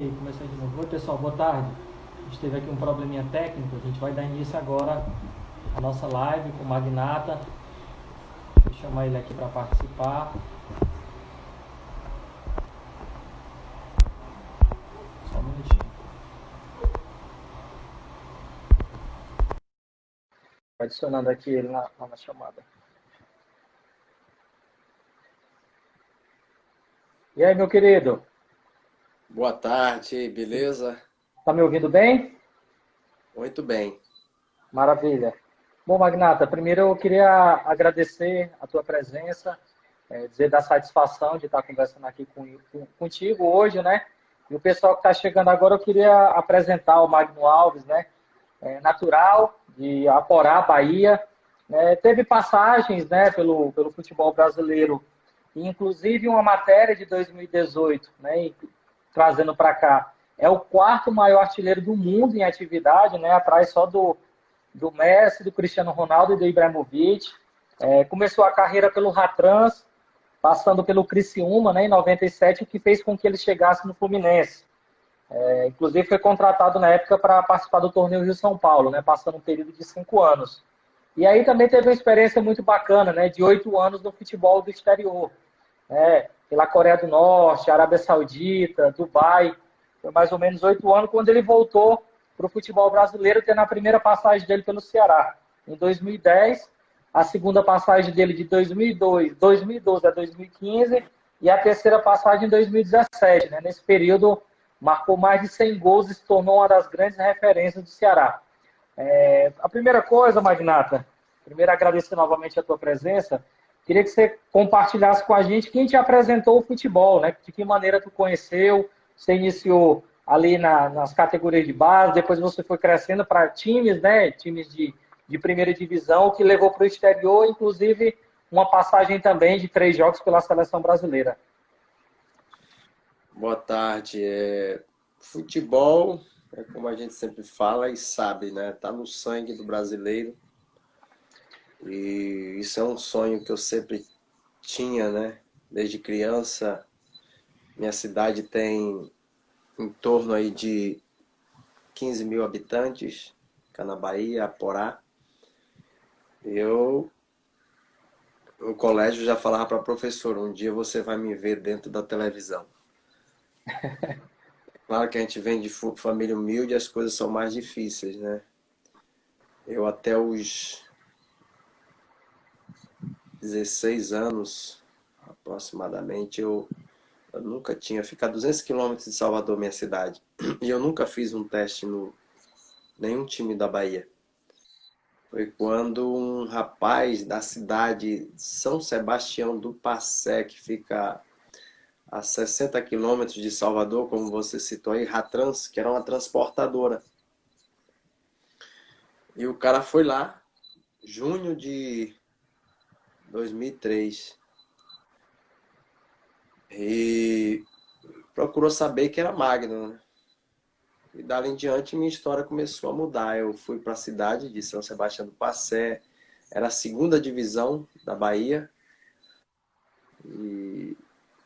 E começando de novo. Oi pessoal, boa tarde. A gente teve aqui um probleminha técnico, a gente vai dar início agora à nossa live com o Magnata. Vou chamar ele aqui para participar. Só um minutinho. Adicionando aqui ele na chamada. E aí, meu querido? Boa tarde, beleza? Tá me ouvindo bem? Muito bem. Maravilha. Bom, Magnata, primeiro eu queria agradecer a tua presença, dizer da satisfação de estar conversando aqui contigo hoje, né? E o pessoal que está chegando agora, eu queria apresentar o Magno Alves, né? Natural de Aporá, Bahia. Teve passagens, né, pelo futebol brasileiro, inclusive uma matéria de 2018, né, trazendo para cá. É o quarto maior artilheiro do mundo em atividade, né, atrás só do Messi, do Cristiano Ronaldo e do Ibrahimovic. Começou a carreira pelo Ratrans, passando pelo Criciúma, né, em 97, o que fez com que ele chegasse no Fluminense. Inclusive foi contratado na época para participar do torneio Rio-São Paulo, né, passando um período de 5 anos. E aí também teve uma experiência muito bacana, né, de 8 anos no futebol do exterior, né, pela Coreia do Norte, Arábia Saudita, Dubai. Foi mais ou menos 8 anos quando ele voltou para o futebol brasileiro, tendo a primeira passagem dele pelo Ceará. Em 2010, a segunda passagem dele de 2012 a 2015 e a terceira passagem em 2017. Né? Nesse período, marcou mais de 100 gols e se tornou uma das grandes referências do Ceará. A primeira coisa, Magnata, primeiro agradecer novamente a tua presença. Queria que você compartilhasse com a gente quem te apresentou o futebol, né? De que maneira tu conheceu, você iniciou ali nas categorias de base, depois você foi crescendo para times, né? Times de primeira divisão, que levou para o exterior, inclusive uma passagem também de 3 jogos pela seleção brasileira. Boa tarde. Futebol, é como a gente sempre fala e sabe, né? Tá no sangue do brasileiro. E isso é um sonho que eu sempre tinha, né? Desde criança. Minha cidade tem em torno aí de 15 mil habitantes, cá na Bahia, Aporá. Eu, no colégio, já falava para a professora, um dia você vai me ver dentro da televisão. Claro que a gente vem de família humilde, as coisas são mais difíceis, né? Eu até os 16 anos, aproximadamente, eu nunca tinha ficado 200 quilômetros de Salvador, minha cidade. E eu nunca fiz um teste no nenhum time da Bahia. Foi quando um rapaz da cidade de São Sebastião do Passé, que fica a 60 quilômetros de Salvador, como você citou aí, Ratrans, que era uma transportadora. E o cara foi lá, junho de 2003, e procurou saber que era Magno, né? E dali em diante minha história começou a mudar. Eu fui para a cidade de São Sebastião do Passé, era a segunda divisão da Bahia, e,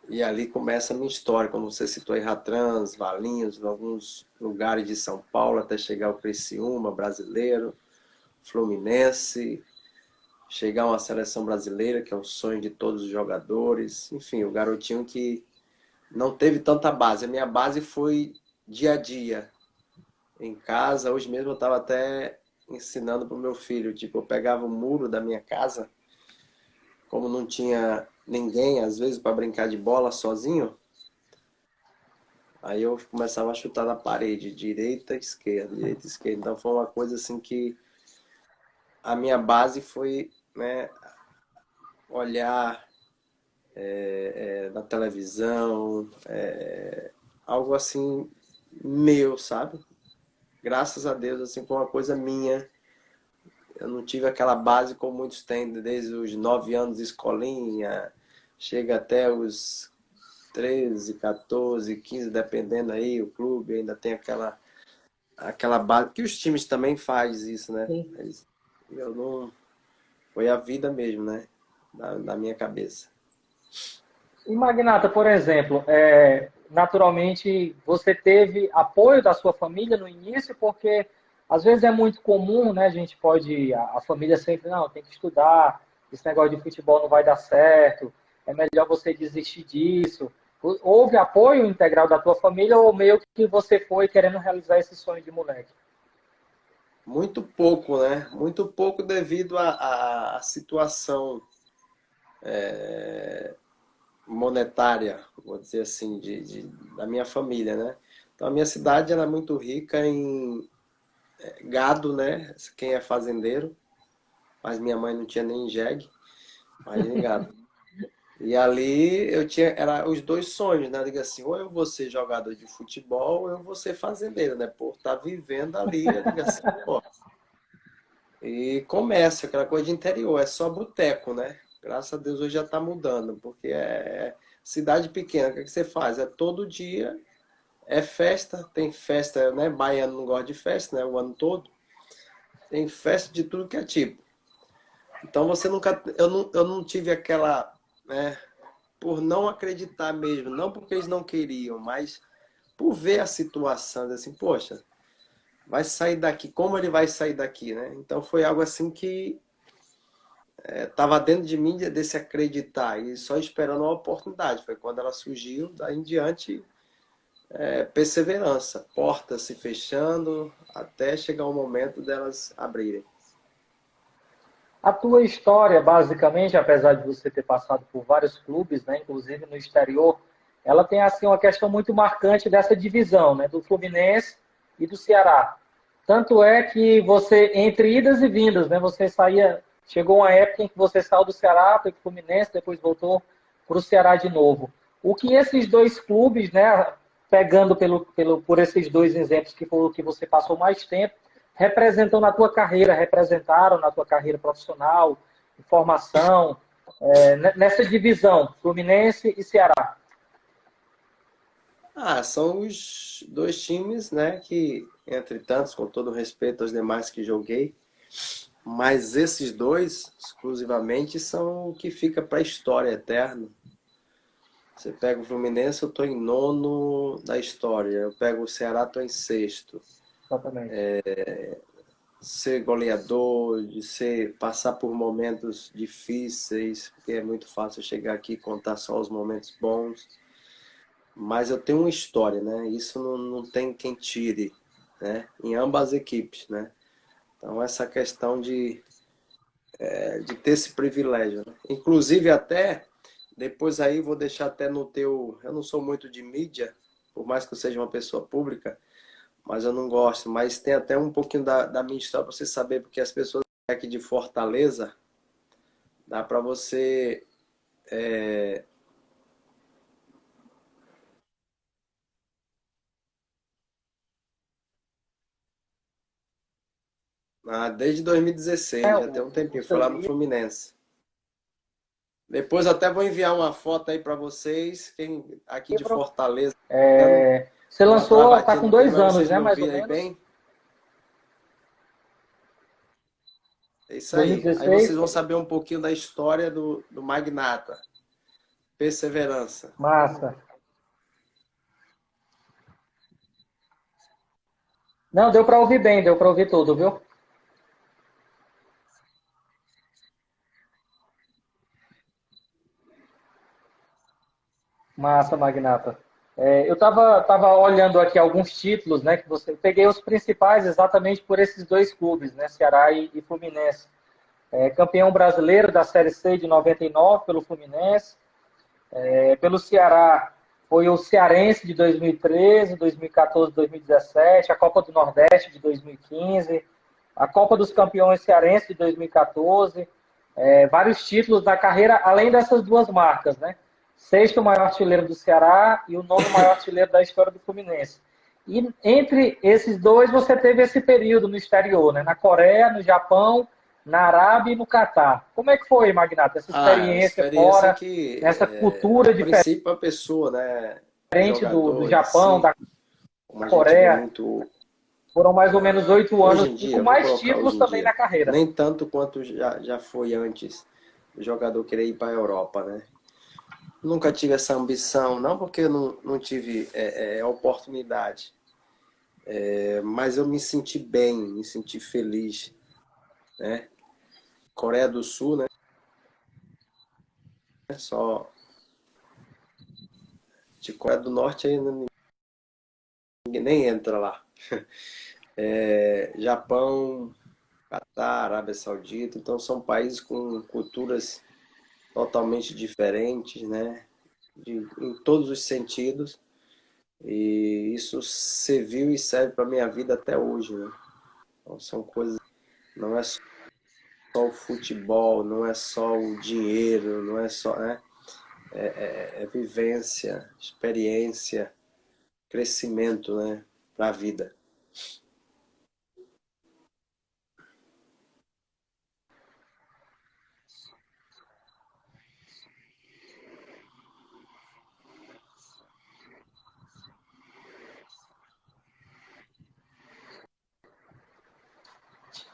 e ali começa a minha história, como você citou aí, Ratrans, Valinhos, alguns lugares de São Paulo, até chegar ao Criciúma, Brasileiro, Fluminense, chegar a uma seleção brasileira, que é o sonho de todos os jogadores. Enfim, o garotinho que não teve tanta base. A minha base foi dia a dia, em casa. Hoje mesmo eu estava até ensinando para o meu filho. Tipo, eu pegava o muro da minha casa, como não tinha ninguém, às vezes, para brincar de bola sozinho. Aí eu começava a chutar na parede, direita, esquerda, direita, esquerda. Então foi uma coisa assim que a minha base foi, né, olhar na televisão, algo assim meu, sabe? Graças a Deus, assim, foi uma coisa minha. Eu não tive aquela base como muitos têm, desde os 9 anos de escolinha, chega até os 13, 14, 15, dependendo aí, o clube ainda tem aquela base, que os times também fazem isso, né? Sim. Mas eu não, foi a vida mesmo, né? Da minha cabeça. E Magnata, por exemplo, naturalmente, você teve apoio da sua família no início, porque às vezes é muito comum, né? A gente pode, a família sempre, não, tem que estudar, esse negócio de futebol não vai dar certo, é melhor você desistir disso. Houve apoio integral da tua família ou meio que você foi querendo realizar esse sonho de moleque? Muito pouco, né? Muito pouco devido à situação monetária, vou dizer assim, da minha família, né? Então, a minha cidade ela é muito rica em gado, né? Quem é fazendeiro, mas minha mãe não tinha nem jegue, imagina gado. E ali eu tinha, era os dois sonhos, né? Diga assim, ou eu vou ser jogador de futebol, ou eu vou ser fazendeiro, né? Por estar vivendo ali, eu digo assim, pô. E comércio, aquela coisa de interior, é só boteco, né? Graças a Deus hoje já está mudando, porque é cidade pequena, o que é que você faz? É todo dia, é festa, tem festa, né? Baiano não gosta de festa, né? O ano todo. Tem festa de tudo que é tipo. Então você nunca, eu não tive aquela, né? Por não acreditar mesmo, não porque eles não queriam, mas por ver a situação, assim, poxa, vai sair daqui, como ele vai sair daqui, né? Então foi algo assim que estava dentro de mim desse acreditar e só esperando uma oportunidade. Foi quando ela surgiu, daí em diante, perseverança, portas se fechando até chegar o momento delas abrirem. A tua história, basicamente, apesar de você ter passado por vários clubes, né, inclusive no exterior, ela tem assim uma questão muito marcante dessa divisão, né, do Fluminense e do Ceará. Tanto é que você, entre idas e vindas, né, você saía, chegou uma época em que você saiu do Ceará, foi para o Fluminense, depois voltou para o Ceará de novo. O que esses dois clubes, né, pegando por esses dois exemplos que foi o que você passou mais tempo, representam na tua carreira, representaram na tua carreira profissional, de formação, nessa divisão, Fluminense e Ceará? Ah, são os dois times, né, que, entre tantos, com todo respeito aos demais que joguei, mas esses dois, exclusivamente, são o que fica para a história eterna. Você pega o Fluminense, eu estou em nono da história. Eu pego o Ceará, estou em sexto. Exatamente. Ser goleador, de passar por momentos difíceis, porque é muito fácil chegar aqui e contar só os momentos bons. Mas eu tenho uma história, né? Isso não tem quem tire, né? Em ambas as equipes, né? Então essa questão de ter esse privilégio, né? Inclusive até, depois aí vou deixar até no teu... Eu não sou muito de mídia, por mais que eu seja uma pessoa pública, mas eu não gosto. Mas tem até um pouquinho da minha história para você saber, porque as pessoas aqui de Fortaleza, dá para você... desde 2016, já tem um O tempinho, foi seu lá no livro, Fluminense. Depois até vou enviar uma foto aí para vocês, quem aqui de Fortaleza, você deu uma lançou, está travadinha com no meio, 2 anos, vocês né, me mais ou ouviram aí menos? bem? É isso aí. Aí vocês 2016? vão saber um pouquinho da história do Magnata. Perseverança. Massa. Não, deu para ouvir bem, deu para ouvir tudo, viu? Massa, Magnata. Eu tava olhando aqui alguns títulos, né, que você... Peguei os principais exatamente por esses dois clubes, né, Ceará e Fluminense. Campeão brasileiro da Série C de 99 pelo Fluminense. Pelo Ceará foi o Cearense de 2013, 2014, 2017, a Copa do Nordeste de 2015, a Copa dos Campeões Cearense de 2014, vários títulos da carreira, além dessas duas marcas, né? Sexto maior artilheiro do Ceará e o nono maior artilheiro da história do Fluminense. E entre esses dois você teve esse período no exterior, né? Na Coreia, no Japão, na Arábia e no Catar. Como é que foi, Magnata, essa experiência Experiência fora, que, nessa cultura a diferente princípio, a pessoa, né, o do jogador em Japão, si, da como a gente vê Coreia? muito Foram mais ou menos 8 anos hoje em e com dia, vou mais colocar títulos hoje em também na dia, carreira. nem tanto quanto já foi antes o jogador querer ir para a Europa, né? nunca tive essa ambição, não porque eu não tive oportunidade, mas eu me senti bem, me senti feliz, né? Coreia do Sul, né? Só de Coreia do Norte ainda ninguém nem entra lá. Japão, Catar, Arábia Saudita, então são países com culturas totalmente diferentes, né? Em todos os sentidos. E isso serviu e serve para minha vida até hoje, né? Então são coisas, não é só o futebol, não é só o dinheiro, não é só, né? É vivência, experiência, crescimento, né? Para a vida.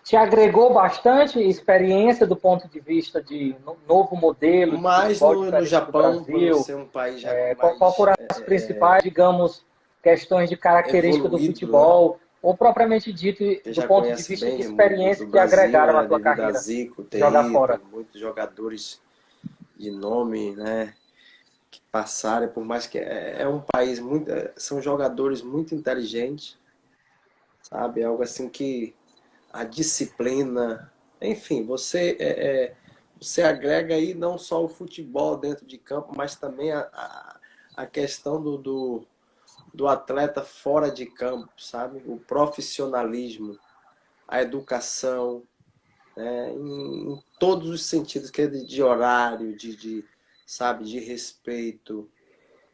Te agregou bastante experiência do ponto de vista de novo modelo de Mas futebol no diferente do Japão, por Brasil? ser um país já Qual mais foram as principais, digamos, questões de característica do evoluído, né? futebol, ou propriamente dito, Que do já ponto de conhece vista de bem experiência do que Brasil, agregaram à né? tua Devido a carreira Zico, de jogar Territo, fora? muitos jogadores de nome, né? Que passaram, por mais que é um país muito, são jogadores muito inteligentes, sabe? É algo assim que a disciplina, enfim, você agrega aí não só o futebol dentro de campo, mas também a questão do atleta fora de campo, sabe? O profissionalismo, a educação, né? Em todos os sentidos, que é de horário, sabe, de respeito,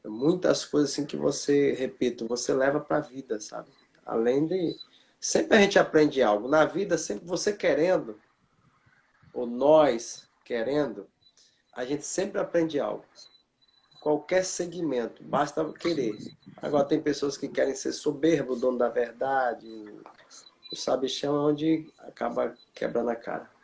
muitas coisas assim que você, repito, você leva para a vida, sabe? Além de sempre a gente aprende algo na vida, sempre você querendo ou nós querendo, a gente sempre aprende algo. Qualquer segmento, basta querer. Agora tem pessoas que querem ser soberbo, dono da verdade, o sabichão é onde acaba quebrando a cara.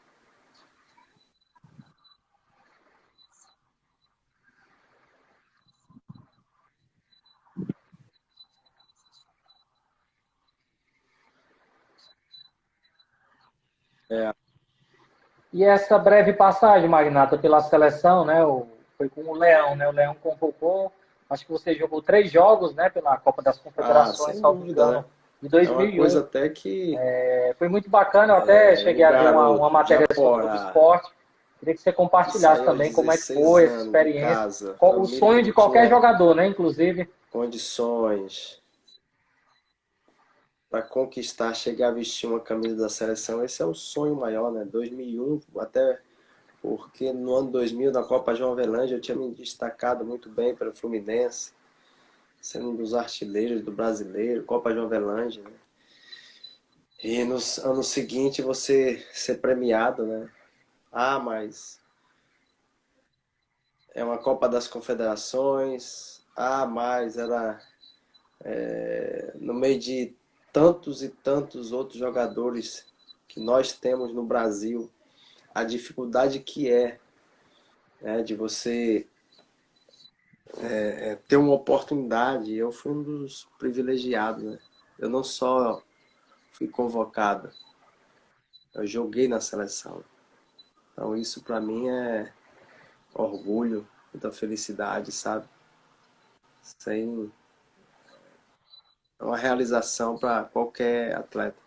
É, E essa breve passagem, Magnata, pela seleção, né? Foi com o Leão, né? O Leão convocou, acho que você jogou 3 jogos, né? Pela Copa das Confederações, sem salvo dúvida, engano, né? de É uma coisa 2001. até que Foi muito bacana, eu até o cheguei a ver uma garoto de matéria sobre o Globo Aporá, Esporte. Queria que você que compartilhasse saiu aos também como é que 16 foi essa anos de experiência. casa, O família que sonho não de qualquer tinha jogador, né? Inclusive. condições para conquistar, chegar a vestir uma camisa da seleção, esse é o sonho maior, né? 2001, até porque no ano 2000, na Copa João Avelange, eu tinha me destacado muito bem pelo Fluminense, sendo um dos artilheiros do brasileiro, Copa João Avelange, né? E no ano seguinte você ser premiado, né? Ah, mas é uma Copa das Confederações. Ah, mas era no meio de tantos e tantos outros jogadores que nós temos no Brasil, a dificuldade que né, de você ter uma oportunidade. Eu fui um dos privilegiados, né? Eu não só fui convocado, eu joguei na seleção. Então isso para mim é orgulho, muita felicidade, sabe? Sem É uma realização para qualquer atleta.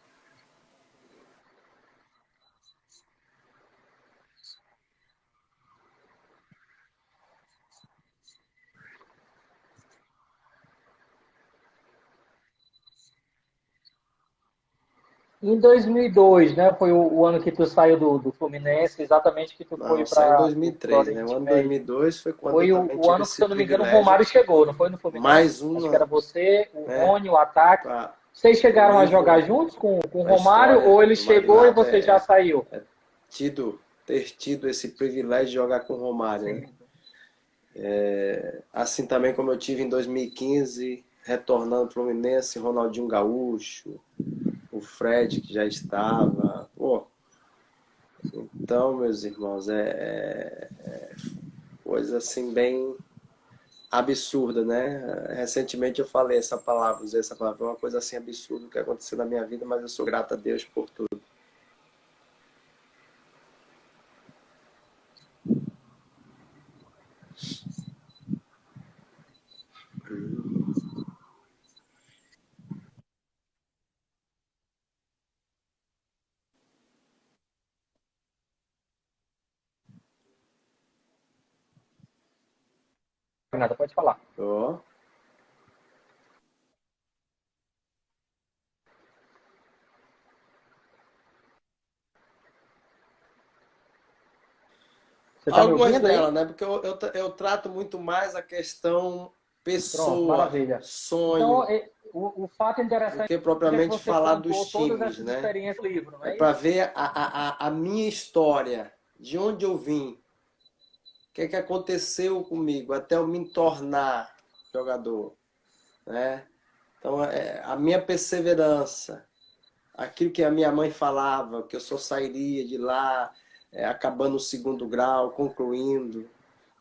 Em 2002, né? Foi o ano que tu saiu do Fluminense, exatamente que tu foi Não, só em para o 2003, né? O Oriente ano Médio. 2002 foi quando eu Foi também o tive ano que, se esse eu não me engano, o privilégio. Romário chegou, não foi no Fluminense? Mais Acho que era uma, você, o né, Rony, o ataque. para Vocês o chegaram a jogar livro, juntos com o a Romário história ou ele do chegou e Magnata você já saiu? ter tido esse privilégio de jogar com o Romário, né? Sim. Assim também como eu tive em 2015, retornando para o Fluminense, Ronaldinho Gaúcho, o Fred que já estava. Pô, então, meus irmãos, coisa assim bem. absurda, né? Recentemente eu falei essa palavra, usei essa palavra, foi uma coisa assim absurda que aconteceu na minha vida, mas eu sou grato a Deus por tudo. Renata, pode falar. Ó. Você está me Algumas ouvindo delas, aí? né? Porque eu trato muito mais a questão Pronto, pessoa, maravilha. Então, sonho, o fato do interessante que é que propriamente você falar contou dos todas times, essas né? experiências no livro, não É é para isso? ver a minha história, de onde eu vim, o que aconteceu comigo até eu me tornar jogador, né? Então, a minha perseverança, aquilo que a minha mãe falava, que eu só sairia de lá, acabando o segundo grau, concluindo.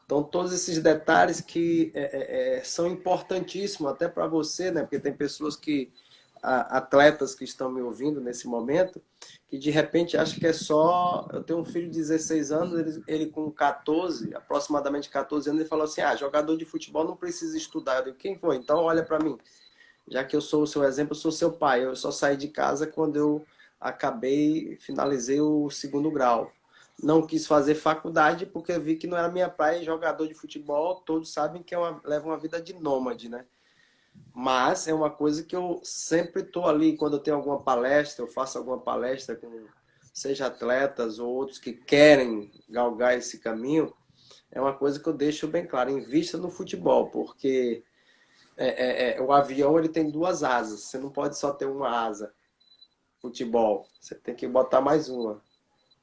Então, todos esses detalhes que são importantíssimos até para você, né? Porque tem pessoas atletas que estão me ouvindo nesse momento, que de repente acham que é só. Eu tenho um filho de 16 anos, ele com 14, aproximadamente 14 anos, ele falou assim: ah, jogador de futebol não precisa estudar. Eu digo, quem foi? Então, olha para mim. Já que eu sou o seu exemplo, eu sou seu pai. Eu só saí de casa quando eu finalizei o segundo grau. Não quis fazer faculdade porque vi que não era minha praia, jogador de futebol, todos sabem que leva uma vida de nômade, né? Mas é uma coisa que eu sempre estou ali, quando eu tenho alguma palestra, eu faço alguma palestra com seja atletas ou outros que querem galgar esse caminho, é uma coisa que eu deixo bem claro, invista no futebol, porque o avião ele tem duas asas, você não pode só ter uma asa, futebol, você tem que botar mais uma.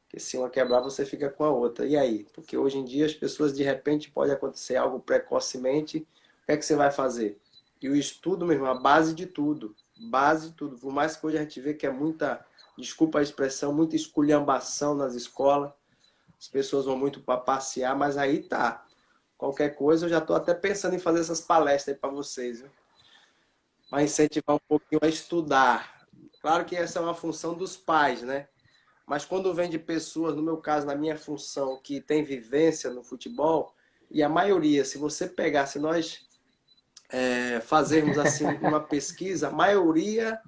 Porque se uma quebrar, você fica com a outra. E aí? Porque hoje em dia as pessoas, de repente, pode acontecer algo precocemente. O que é que você vai fazer? E o estudo, mesmo, a base de tudo. Base de tudo. Por mais que hoje a gente vê que é muita, desculpa a expressão, muita esculhambação nas escolas. As pessoas vão muito para passear, mas aí tá. Qualquer coisa, eu já estou até pensando em fazer essas palestras aí para vocês, viu? Para incentivar um pouquinho a estudar. Claro que essa é uma função dos pais, né? Mas quando vem de pessoas, no meu caso, na minha função, que tem vivência no futebol, e a maioria, se você pegar, se nós fazermos assim uma pesquisa, a maioria,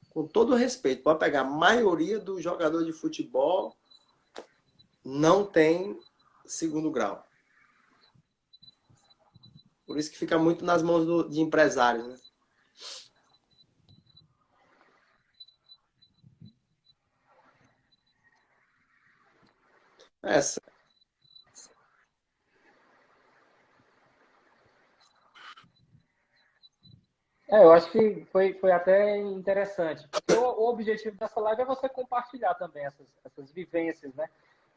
com todo respeito, pode pegar, a maioria do jogador de futebol não tem segundo grau. Por isso que fica muito nas mãos de empresários, né? Essa. Eu acho que foi até interessante, porque o objetivo dessa live é você compartilhar também essas vivências, né?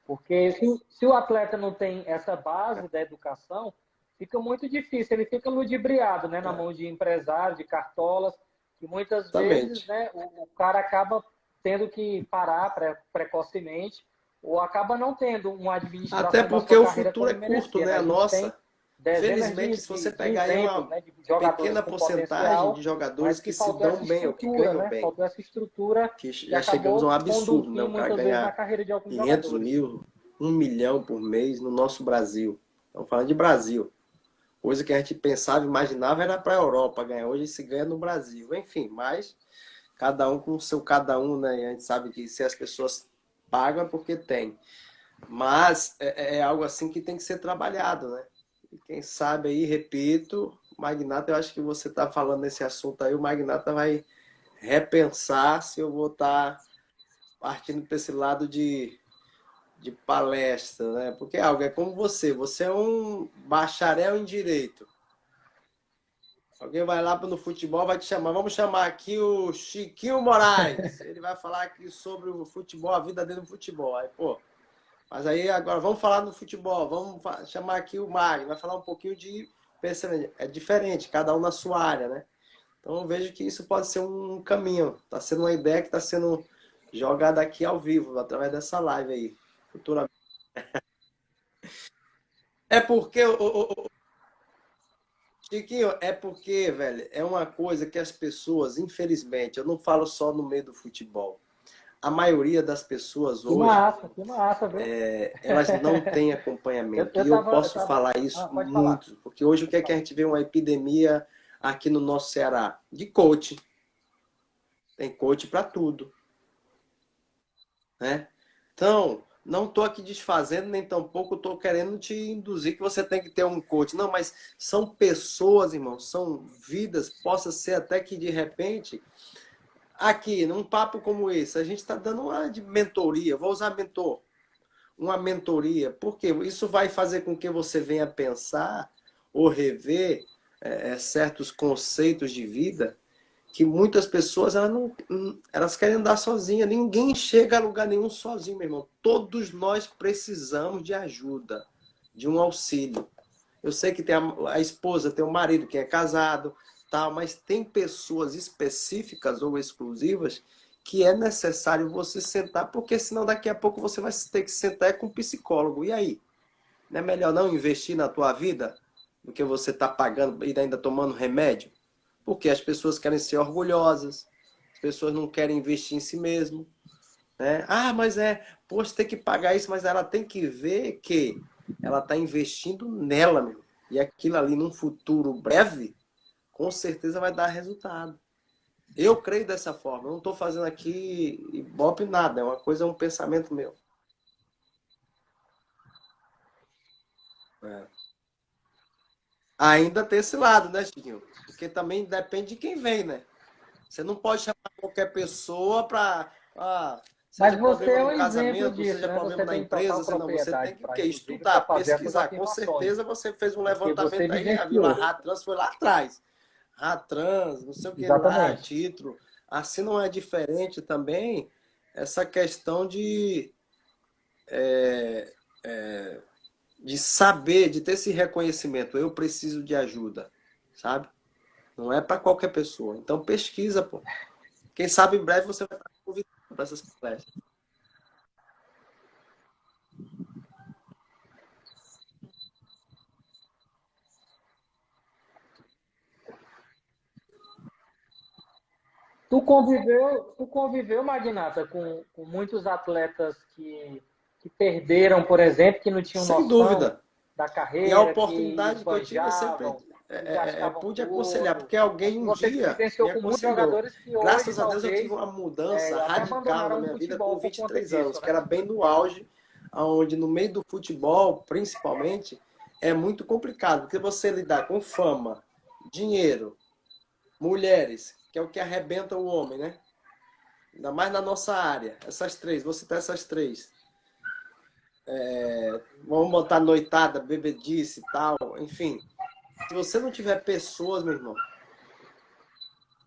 Porque se o atleta não tem essa base da educação, fica muito difícil, ele fica ludibriado, né, na mão de empresários, de cartolas, e muitas vezes, Exatamente. né, o cara acaba tendo que parar precocemente, ou acaba não tendo uma Até administração da porque sua o carreira futuro como é ele curto, merecia, né? né? A A gente tem nossa. dezenas Infelizmente, se você de pegar aí exemplos, uma né, de jogadores pequena com porcentagem de potencial, jogadores mas que que se faltou essa dão bem ou que estrutura, ganham né? bem, Faltou essa estrutura que que já chegamos a um acabou com um absurdo, né? fim, O cara muitas vezes, na ganhar carreira de alguns 500 jogadores. mil, 1 milhão por mês no nosso Brasil. Estamos falando de Brasil. Coisa que a gente pensava, imaginava era para a Europa ganhar. Hoje se ganha no Brasil. Enfim, mas cada um com o seu cada um, né? E a gente sabe que se as pessoas pagam é porque tem. Mas é algo assim que tem que ser trabalhado, né? E quem sabe aí, repito, o Magnata, eu acho que você está falando nesse assunto aí, o Magnata vai repensar se eu vou estar partindo para esse lado de palestra, né? Porque é algo é como você é um bacharel em direito. Alguém vai lá no futebol, vai te chamar. Vamos chamar aqui o Chiquinho Moraes. Ele vai falar aqui sobre o futebol, a vida dele no futebol. Aí, pô, mas aí agora vamos falar no futebol, vamos chamar aqui o Magno, vai falar um pouquinho de pensamento. É diferente, cada um na sua área, né? Então eu vejo que isso pode ser um caminho. Está sendo uma ideia que está sendo jogada aqui ao vivo, através dessa live aí, futuramente. É porque Chiquinho, é porque, velho, é uma coisa que as pessoas, infelizmente, eu não falo só no meio do futebol. A maioria das pessoas hoje, Que massa, viu? elas não têm acompanhamento. E eu Eu posso tava... falar Ah, isso pode falar. muito, porque hoje o que Pode é que a falar. gente vê uma epidemia aqui no nosso Ceará? De coach. Tem coach para tudo, né? Então, não estou aqui desfazendo, nem tampouco estou querendo te induzir que você tem que ter um coach. Não, mas são pessoas, irmão, são vidas, possa ser até que de repente, aqui, num papo como esse, a gente está dando uma de mentoria, vou usar mentor, uma mentoria, porque isso vai fazer com que você venha pensar ou rever certos conceitos de vida que muitas pessoas elas querem andar sozinhas. Ninguém chega a lugar nenhum sozinho, meu irmão. Todos nós precisamos de ajuda, de um auxílio. Eu sei que tem a esposa, tem o marido que é casado, tal, mas tem pessoas específicas ou exclusivas que é necessário você sentar, porque senão daqui a pouco você vai ter que sentar com um psicólogo. E aí? Não é melhor não investir na tua vida do que você está pagando e ainda tomando remédio? Porque as pessoas querem ser orgulhosas, as pessoas não querem investir em si mesmo, né? Ah, mas poxa, tem que pagar isso, mas ela tem que ver que ela está investindo nela, meu. E aquilo ali num futuro breve, com certeza vai dar resultado. Eu creio dessa forma. Eu não estou fazendo aqui ibope nada, é uma coisa, é um pensamento meu. É. Ainda tem esse lado, né, Chiquinho? Porque também depende de quem vem, né? Você não pode chamar qualquer pessoa para. Mas Seja você problema é no um exemplo casamento, disso, seja né? problema Você na tem total empresa, senão você tem propriedade que o para, quê? inclusive, Estudar, para fazer essas pesquisar. Com afirmações, certeza você fez um porque você levantamento aí, a Vila vivenciou. Ratrans foi lá atrás. Ratrans, não sei o que lá, Exatamente. título. Assim não é diferente também essa questão de saber, de ter esse reconhecimento. Eu preciso de ajuda, sabe? Não é para qualquer pessoa. Então pesquisa, pô. Quem sabe em breve você vai estar convidado para essas palestras. Tu conviveu, Magnata, com muitos atletas que perderam, por exemplo, que não tinham Sem noção dúvida. da E a carreira, que oportunidade que eu tive, eu sempre esbanjavam, que gastavam pude aconselhar, tudo. porque alguém Acho que um você dia vivenciou me com muitos aconselhou. jogadores que hoje, Graças a Deus eu tive talvez, uma mudança até radical na abandonaram o minha vida com futebol por conta 23 anos, disso, que né? era bem no auge, onde no meio do futebol, principalmente, é muito complicado, porque você lidar com fama, dinheiro, mulheres, que é o que arrebenta o homem, né? Ainda mais na nossa área. Essas três, vou citar essas três. Vamos botar noitada, bebedice e tal, enfim. Se você não tiver pessoas, meu irmão,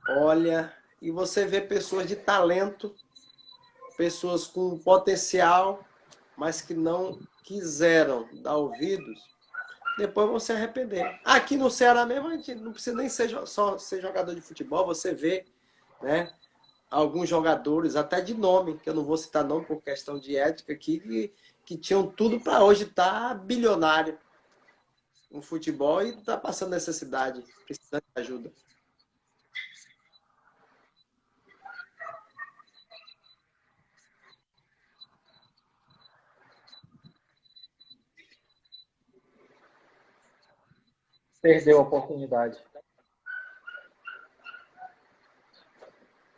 olha, e você vê pessoas de talento, pessoas com potencial, mas que não quiseram dar ouvidos, depois vão se arrepender. Aqui no Ceará mesmo, a gente não precisa nem só ser jogador de futebol, você vê, né? Alguns jogadores, até de nome, que eu não vou citar nome por questão de ética aqui, que tinham tudo para hoje estar bilionário no futebol e está passando necessidade, precisando de ajuda. Perdeu a oportunidade.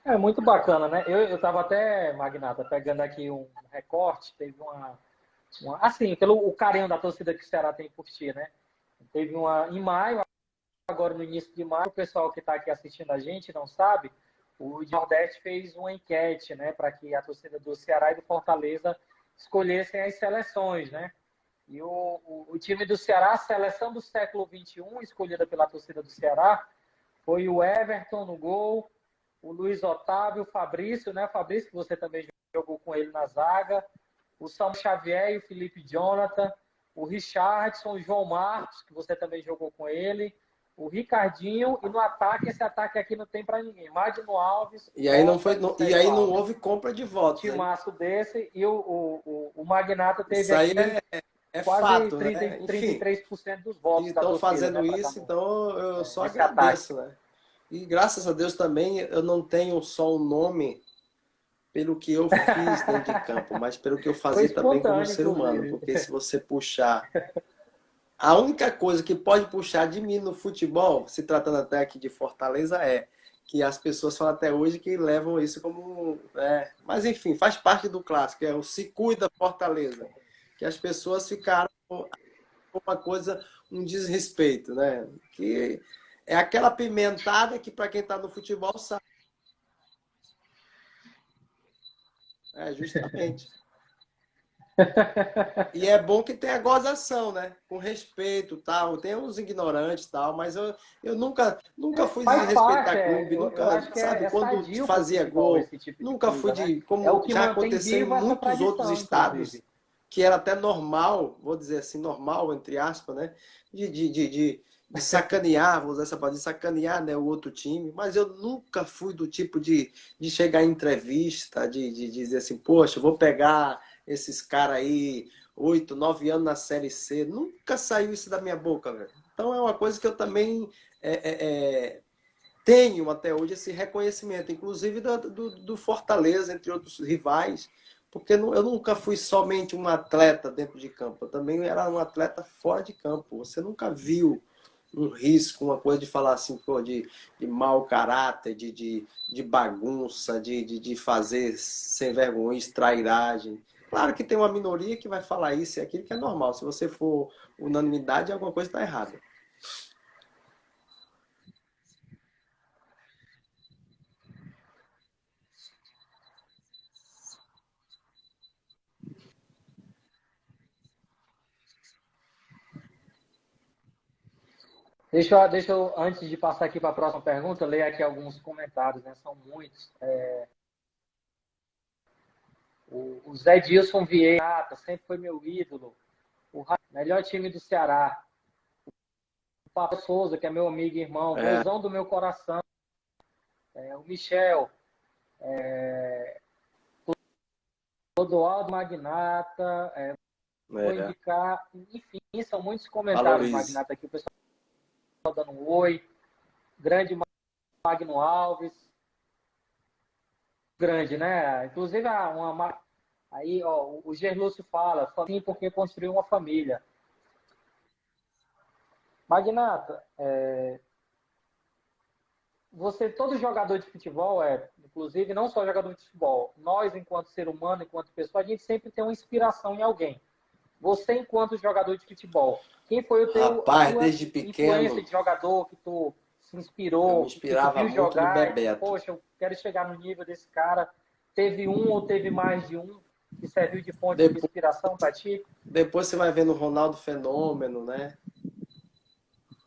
É muito bacana, né? Eu estava até, Magnata, pegando aqui um recorte, teve assim, pelo o carinho da torcida que o Ceará tem por ti, né? Teve uma em maio, agora no início de maio, o pessoal que está aqui assistindo a gente não sabe, o Nordeste fez uma enquete, né, para que a torcida do Ceará e do Fortaleza escolhessem as seleções, né? E o time do Ceará, a seleção do século XXI, escolhida pela torcida do Ceará, foi o Everton no gol, o Luiz Otávio, o Fabrício, né? Fabrício, que você também jogou com ele na zaga, o Samuel Xavier e o Felipe Jonathan, o Richardson, o João Marcos, que você também jogou com ele, o Ricardinho, e no ataque, esse ataque aqui não tem para ninguém. Magno Alves, E aí não Mota foi, e e Célio aí não Alves. houve compra de Um votos, hein? timaço desse, e o Magnata teve Isso aí aqui é quase fato, né? Enfim, 33% dos e votos da estão torcida, fazendo né, para estar isso, então eu só nesse ataque. agradeço, né? E graças a Deus também eu não tenho só um nome pelo que eu fiz dentro de campo, mas pelo que eu Foi fazia também como espontâneo, ser humano. inclusive. Porque se você puxar. A única coisa que pode puxar de mim no futebol, se tratando até aqui de Fortaleza, é que as pessoas falam até hoje que levam isso como. Mas enfim, faz parte do clássico, é o Se Cuida Fortaleza. Que as pessoas ficaram com uma coisa, um desrespeito, né? Que é aquela pimentada que para quem está no futebol sabe. É, justamente. E é bom que tenha gozação, né? Com respeito, tal. Tem uns ignorantes, tal, mas eu nunca fui Faz parte, desrespeitar clube, eu nunca, acho que sabe, é quando sadio para o fazia futebol gol, esse tipo de nunca fui coisa, né? de, É o como que já mantém aconteceu em viva essa muitos outros tradição, estados, inclusive. que era até normal, vou dizer assim, normal, entre aspas, né? De sacanear, vou usar essa palavra, de sacanear, né, o outro time, mas eu nunca fui do tipo de chegar em entrevista, de dizer assim, poxa, vou pegar esses caras aí 8, 9 anos na Série C. Nunca saiu isso da minha boca, velho. Então é uma coisa que eu também tenho até hoje esse reconhecimento, inclusive do Fortaleza, entre outros rivais, porque eu nunca fui somente um atleta dentro de campo, eu também era um atleta fora de campo. Você nunca viu um risco, uma coisa de falar assim, pô, de mau caráter, de bagunça, de fazer sem vergonha, trairagem. Claro que tem uma minoria que vai falar isso e aquilo que é normal. Se você for unanimidade, alguma coisa está errada. Deixa eu, antes de passar aqui para a próxima pergunta, ler aqui alguns comentários, né? São muitos. O Zé Dilson Vieira, sempre foi meu ídolo. O melhor time do Ceará. O Papa Souza, que é meu amigo e irmão. É, Vozão do meu coração. O Michel. Clodoaldo Magnata. Vou é, indicar. Enfim, são muitos comentários, valorize. Magnata, aqui. O pessoal dando um oi. Grande Magno Alves. Grande, né? Inclusive, aí, ó, o Gerlúcio fala, assim porque construiu uma família. Magnata, você, todo jogador de futebol, inclusive não só jogador de futebol, nós, enquanto ser humano, enquanto pessoa, a gente sempre tem uma inspiração em alguém. Você, enquanto jogador de futebol, quem foi a Rapaz, tua desde influência pequeno, de jogador que tu se eu me inspirou, que tu inspirava viu muito no jogar e tu, Bebeto. poxa, eu quero chegar no nível desse cara? Teve um ou teve mais de um que serviu de fonte de Depois, inspiração para ti? depois você vai vendo o Ronaldo Fenômeno, né?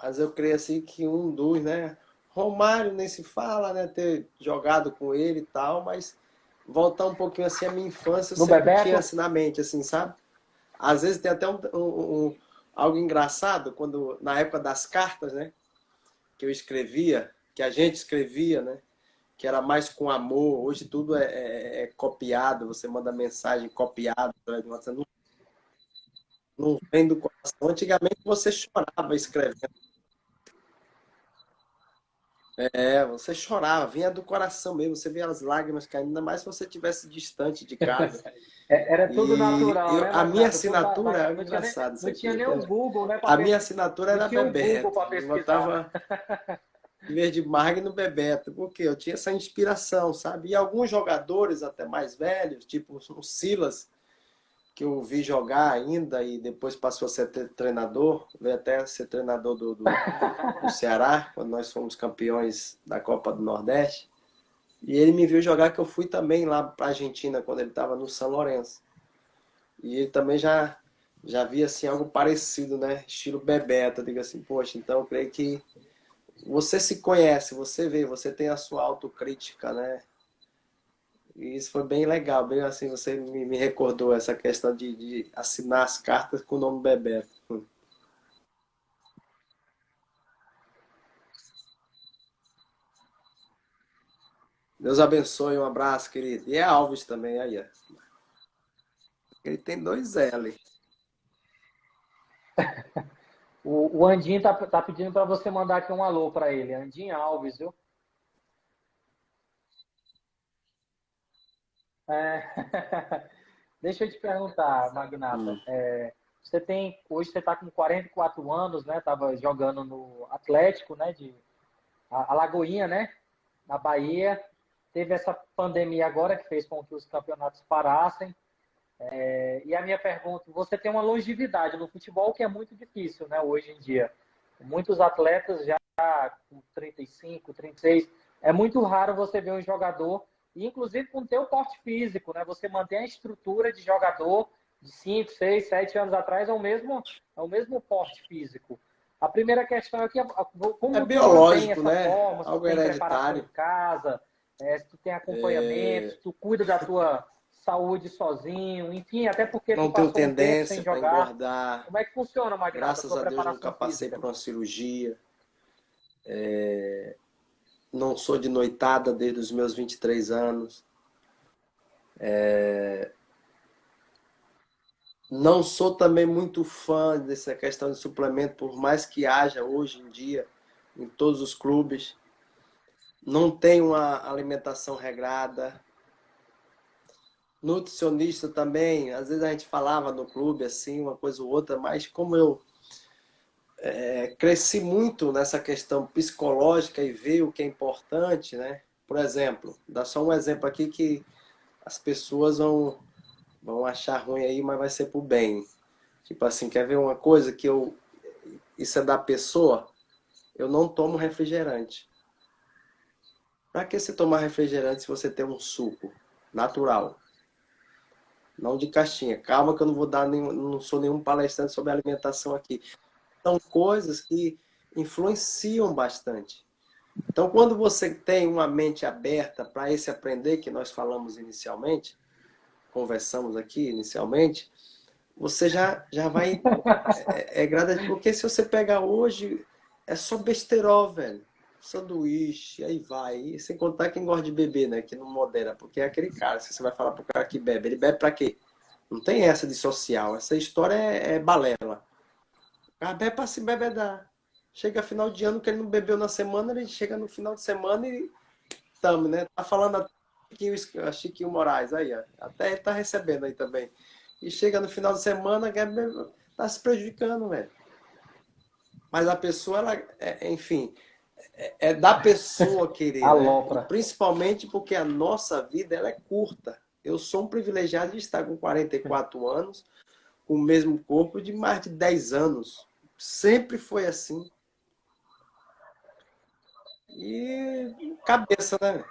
Mas eu creio assim que um dos, né? Romário nem se fala, né? Ter jogado com ele e tal, mas voltar um pouquinho assim à minha infância, eu No sempre tinha Bebeto? assim na mente, assim, sabe? Às vezes tem até algo engraçado, quando na época das cartas, né? Que eu escrevia, que a gente escrevia, né? Que era mais com amor. Hoje tudo é copiado, você manda mensagem copiada, você não vem do coração. Antigamente você chorava escrevendo. Você chorava, vinha do coração mesmo, você via as lágrimas caindo, ainda mais se você estivesse distante de casa. Era tudo E natural, né, a minha Magnata? Tudo assinatura, é não, engraçado isso não aqui. tinha nem o Google, né, A minha assinatura não era tinha um Google Bebeto. para Eu pesquisar, né? botava, em vez de Magno, Bebeto. Porque eu tinha essa inspiração, sabe? E alguns jogadores, até mais velhos, tipo o Silas, que eu vi jogar ainda e depois passou a ser treinador, veio até ser treinador do Ceará, quando nós fomos campeões da Copa do Nordeste. E ele me viu jogar, que eu fui também lá para a Argentina, quando ele estava no São Lourenço. E ele também já via assim, algo parecido, né? Estilo Bebeto. Eu digo assim, poxa, então eu creio que você se conhece, você vê, você tem a sua autocrítica, né? E isso foi bem legal, bem assim, você me recordou essa questão de assinar as cartas com o nome Bebeto. Deus abençoe, um abraço, querido. E é Alves também, aí, ó. Ele tem dois L. O Andinho tá pedindo para você mandar aqui um alô para ele. Andinho Alves, viu? É. Deixa eu te perguntar, Magnata. Hum. Hoje você está com 44 anos, né? Tava jogando no Atlético, né? De Alagoinha, né? Na Bahia. Teve essa pandemia agora que fez com que os campeonatos parassem. E a minha pergunta, você tem uma longevidade no futebol que é muito difícil, né? Hoje em dia. Muitos atletas já com 35, 36. É muito raro você ver um jogador, e inclusive com o teu porte físico, né? Você mantém a estrutura de jogador de 5, 6, 7 anos atrás, é o mesmo porte físico. A primeira questão é que, É como tu mantém biológico, essa né? forma, se tu Algo tem preparação em hereditário. casa, se tu tem acompanhamento, É, se tu cuida da tua saúde sozinho, enfim, até porque tu não tenho passou um tempo sem tendência para jogar. engordar. Como é que funciona, Magnata, a Graças tua a Deus nunca preparação passei física? por uma cirurgia. Não sou de noitada desde os meus 23 anos. Não sou também muito fã dessa questão de suplemento, por mais que haja hoje em dia em todos os clubes. Não tenho uma alimentação regrada. Nutricionista também, às vezes a gente falava no clube assim, uma coisa ou outra, mas como eu cresci muito nessa questão psicológica e ver o que é importante, né? Por exemplo, dá só um exemplo aqui que as pessoas vão achar ruim aí, mas vai ser pro bem. Tipo assim, quer ver uma coisa que isso é da pessoa? Eu não tomo refrigerante. Para que você tomar refrigerante se você tem um suco natural? Não de caixinha. Calma que eu não vou dar nenhum, não sou nenhum palestrante sobre alimentação aqui. São coisas que influenciam bastante. Então, quando você tem uma mente aberta para esse aprender que nós falamos inicialmente, conversamos aqui inicialmente, você já vai gradativo. Porque se você pegar hoje, é só besterol, velho. Sanduíche, aí vai. E sem contar quem gosta de beber, né? Que não modera. Porque é aquele cara, se você vai falar pro cara que bebe, ele bebe pra quê? Não tem essa de social. Essa história é balela. O cara bebe pra se bebedar. Chega final de ano que ele não bebeu na semana, ele chega no final de semana e tamo, né? Tá falando até Chiquinho Moraes aí, ó. Até ele tá recebendo aí também. E chega no final de semana, tá se prejudicando, velho. Mas a pessoa, ela, enfim, é da pessoa querer, né? E Alopra. principalmente porque a nossa vida ela é curta. Eu sou um privilegiado de estar com 44 anos, com o mesmo corpo de mais de 10 anos. Sempre foi assim. E cabeça, né?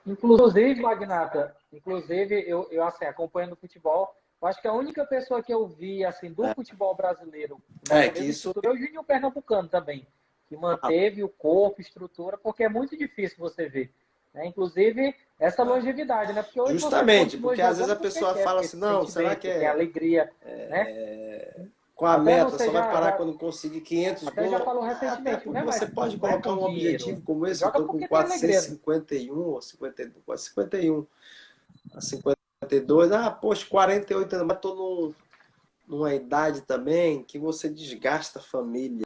Inclusive, Magnata, inclusive, eu assim, acompanhando o futebol, eu acho que a única pessoa que eu vi, assim, do futebol brasileiro É nessa que mesma isso. estrutura é o Juninho Pernambucano também, que manteve o corpo, estrutura, porque é muito difícil você ver, né? Inclusive, essa longevidade, né? Porque hoje você Justamente, continua porque às vezes jogando a porque pessoa quer, fala porque assim, se não, sente será bem, que porque tem alegria, né? com a Até meta você só vai já, parar já, quando conseguir 500 até já gols? falou Até recentemente, porque você pode não é colocar por um dinheiro, objetivo como você esse, eu joga estou com porque tem alegria, né? 451 ou 52, 51 a 52, poxa, 48 anos, mas estou numa idade também que você desgasta a família.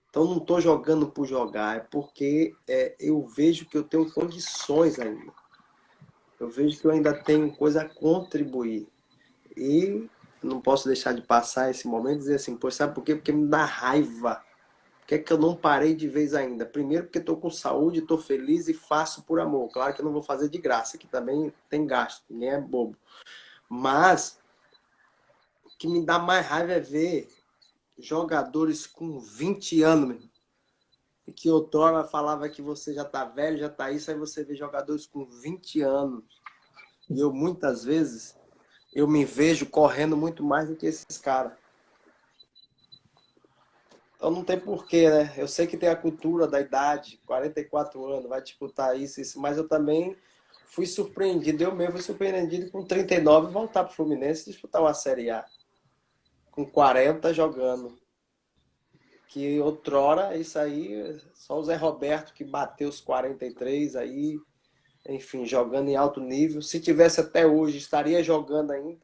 Então não estou jogando por jogar, é porque eu vejo que eu tenho condições ainda. Eu vejo que eu ainda tenho coisa a contribuir. E não posso deixar de passar esse momento e dizer assim, pois sabe por quê? Porque me dá raiva. Por que é que eu não parei de vez ainda? Primeiro porque estou com saúde, estou feliz e faço por amor. Claro que eu não vou fazer de graça, que também tem gasto, ninguém é bobo. Mas o que me dá mais raiva é ver jogadores com 20 anos, meu, e que outrora falava que você já tá velho, já tá isso, aí você vê jogadores com 20 anos. E eu muitas vezes eu me vejo correndo muito mais do que esses caras. Então não tem porquê, né? Eu sei que tem a cultura da idade, 44 anos, vai disputar isso, mas eu também fui surpreendido. Eu mesmo fui surpreendido com 39 voltar para o Fluminense e disputar uma Série A. Com 40 jogando. que outrora, isso aí, só o Zé Roberto que bateu os 43 aí, enfim, jogando em alto nível. Se tivesse até hoje, estaria jogando ainda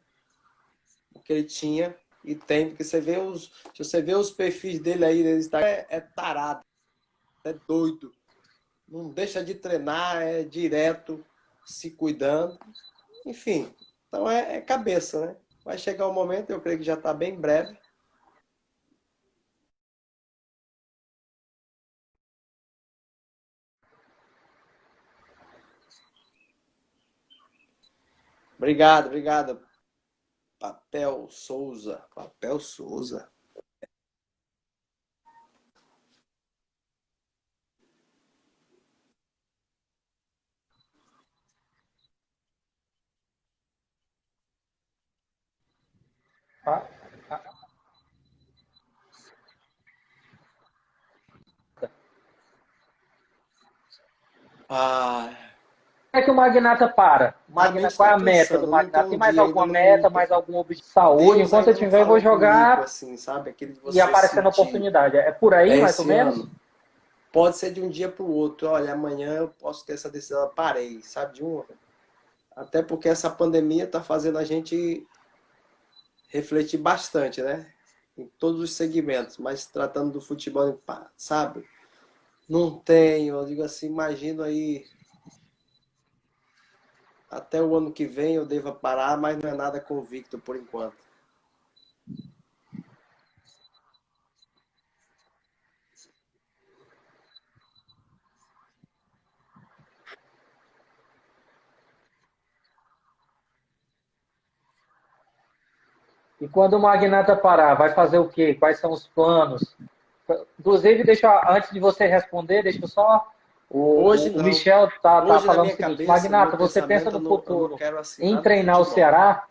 o que ele tinha e tem, porque se você vê os perfis dele aí, ele está, é tarado, é doido. Não deixa de treinar, é direto, se cuidando. Enfim, então é cabeça, né? Vai chegar um momento, eu creio que já está bem breve. Obrigado, obrigado. Papel Souza. Papel Souza. Ah, Ah, é que o Magnata para? a mente Qual está é a meta do cansando. Não tem Magnata? Tem um mais dia, ainda alguma não. meta, mais algum objetivo de saúde? Deus Enquanto eu ainda não tiver, eu vou falou comigo, jogar assim, sabe? Aquele de e você aparecendo a sentir. oportunidade. É por aí, É mais ou esse menos? ano. Pode ser de um dia para o outro. Olha, amanhã eu posso ter essa decisão. Parei, sabe? De uma. Até porque essa pandemia está fazendo a gente refletir bastante, né? Em todos os segmentos, mas tratando do futebol, sabe? Não tenho, eu digo assim, imagino aí, até o ano que vem eu deva parar, mas não é nada convicto por enquanto. E quando o Magnata parar, vai fazer o quê? Quais são os planos? Inclusive, antes de você responder, deixa eu só. Hoje O não. Michel tá Hoje na falando o minha seguinte: cabeça, o meu Magnata, você pensa pensamento, no eu não futuro quero assim em nada do treinar o futebol. Ceará?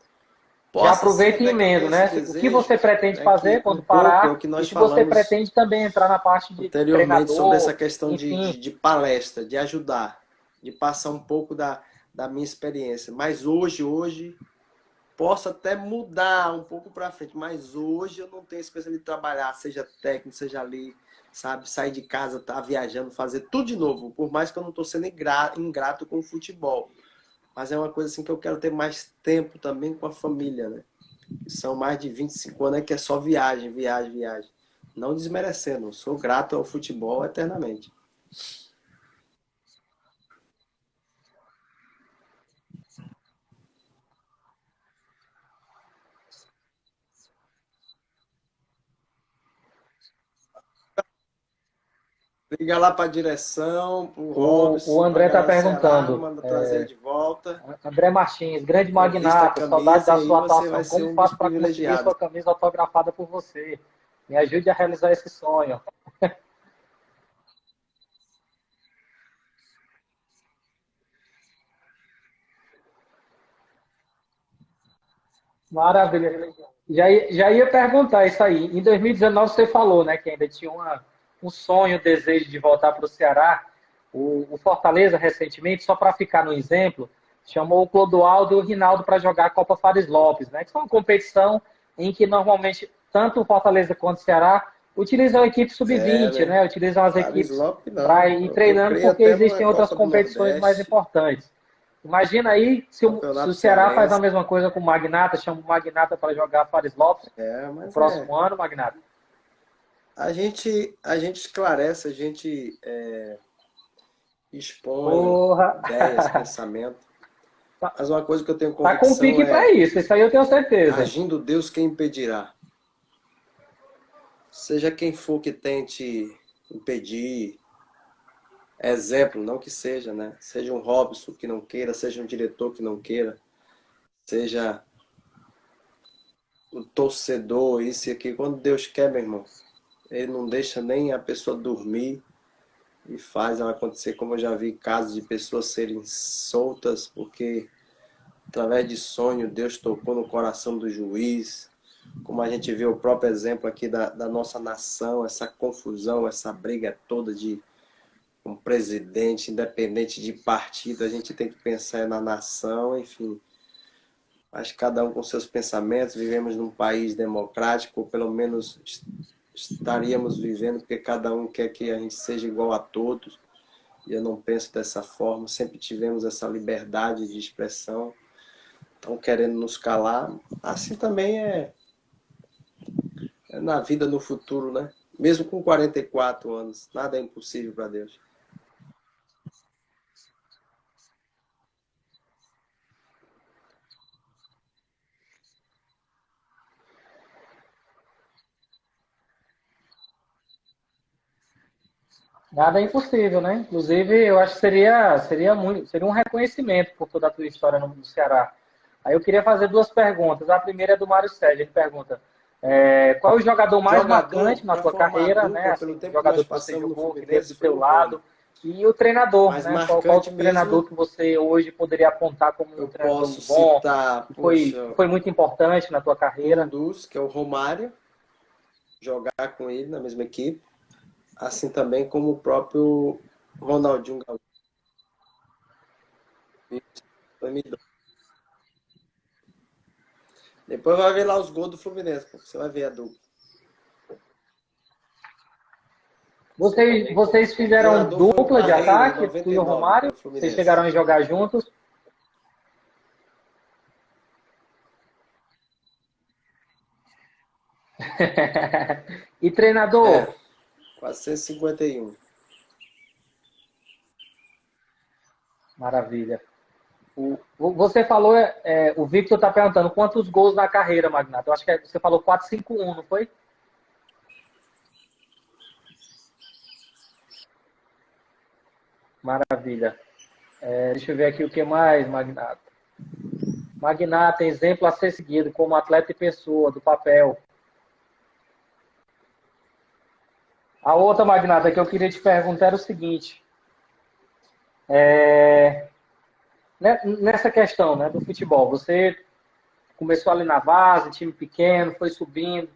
Já Possa sim, aproveita e até que eu emendo, tenha esse né? O que desejo, você pretende é que fazer um quando pouco é o parar que e nós se você falamos pretende também entrar na parte de anteriormente sobre essa treinador, questão enfim. de palestra, de ajudar, de passar um pouco da minha experiência. Mas hoje, posso até mudar um pouco para frente, mas hoje eu não tenho experiência de trabalhar, seja técnico, seja ali, sabe, sair de casa, estar viajando, fazer tudo de novo, por mais que eu não estou sendo ingrato com o futebol. Mas é uma coisa assim que eu quero ter mais tempo também com a família, né? São mais de 25 anos, que é só viagem, viagem, viagem. Não desmerecendo, sou grato ao futebol eternamente. Liga lá para a direção, para o O Robson, para a André está galera do Ceará, perguntando, manda trazer ele de volta. André Martins, grande Que vista a magnata, saudade camisa e da aí sua você vai atuação. ser Como um dos faço para conseguir privilegiados. sua camisa autografada por você? Me ajude a realizar esse sonho. Maravilha. Já ia perguntar isso aí. Em 2019 você falou, né, que ainda tinha um sonho, um desejo de voltar para o Ceará. O Fortaleza, recentemente, só para ficar no exemplo, chamou o Clodoaldo e o Rinaldo para jogar a Copa Fares Lopes, né, que foi uma competição em que normalmente tanto o Fortaleza quanto o Ceará utilizam a equipe É, sub-20, né? né, utilizam as Fares equipes Lopes para não. ir Eu treinando creio porque até numa existem outras Copa do competições mais Nordeste, importantes. Imagina aí se o Campeonato Ceará faz a Cearense. mesma coisa com o Magnata, chama o Magnata para jogar Fares Lopes É, no mas próximo ano, Magnata. a gente esclarece, a gente expõe Porra! ideias, pensamento. Tá, Mas uma coisa que eu tenho tá com convicção pique para é, isso aí eu tenho certeza. agindo Deus, quem impedirá? Seja quem for que tente impedir, exemplo, não que seja, né? Seja um Robson que não queira, seja um diretor que não queira, seja o torcedor, isso e aquilo. Quando Deus quer, meu irmão, Ele não deixa nem a pessoa dormir e faz ela acontecer, como eu já vi casos de pessoas serem soltas porque através de sonho Deus tocou no coração do juiz, como a gente vê o próprio exemplo aqui da nossa nação, essa confusão, essa briga toda de um presidente, independente de partido, a gente tem que pensar na nação, enfim. Acho que cada um com seus pensamentos, vivemos num país democrático, ou pelo menos estaríamos vivendo, porque cada um quer que a gente seja igual a todos, e eu não penso dessa forma. Sempre tivemos essa liberdade de expressão, estão querendo nos calar. Assim também é na vida, no futuro, né? Mesmo com 44 anos, nada é impossível para Deus. Nada é impossível, né? Inclusive, eu acho que seria um reconhecimento por toda a tua história no Ceará. Aí eu queria fazer duas perguntas. A primeira é do Mário Sérgio. Ele pergunta: qual é o jogador mais Jogador, marcante na para tua formar carreira, né? dupla, Assim, pelo o tempo que nós jogador que você passamos no jogou, que teve Fluminense, do foi teu o Rony. lado, e o treinador, Mas né? Qual marcante outro treinador mesmo, que você hoje poderia apontar como um eu treinador posso bom, citar, que poxa, foi muito importante na tua um carreira? dos, que é o Romário, jogar com ele na mesma equipe, assim também como o próprio Ronaldinho Gaúcho. 2002. Depois vai ver lá os gols do Fluminense, pô, você vai ver a dupla. Vocês O fizeram treinador foi o dupla de Parreira, em ataque, tu e o 99, Romário? pelo Vocês Fluminense. chegaram a jogar juntos? E É, treinador, 451. maravilha. Você falou, o Victor está perguntando quantos gols na carreira, Magnato. Eu acho que você falou 451, não foi? Maravilha. Deixa eu ver aqui o que mais, Magnato. Magnato, exemplo a ser seguido como atleta e pessoa, do papel. A outra, Magnata, que eu queria te perguntar era o seguinte. Nessa questão, né, do futebol, você começou ali na base, time pequeno, foi subindo,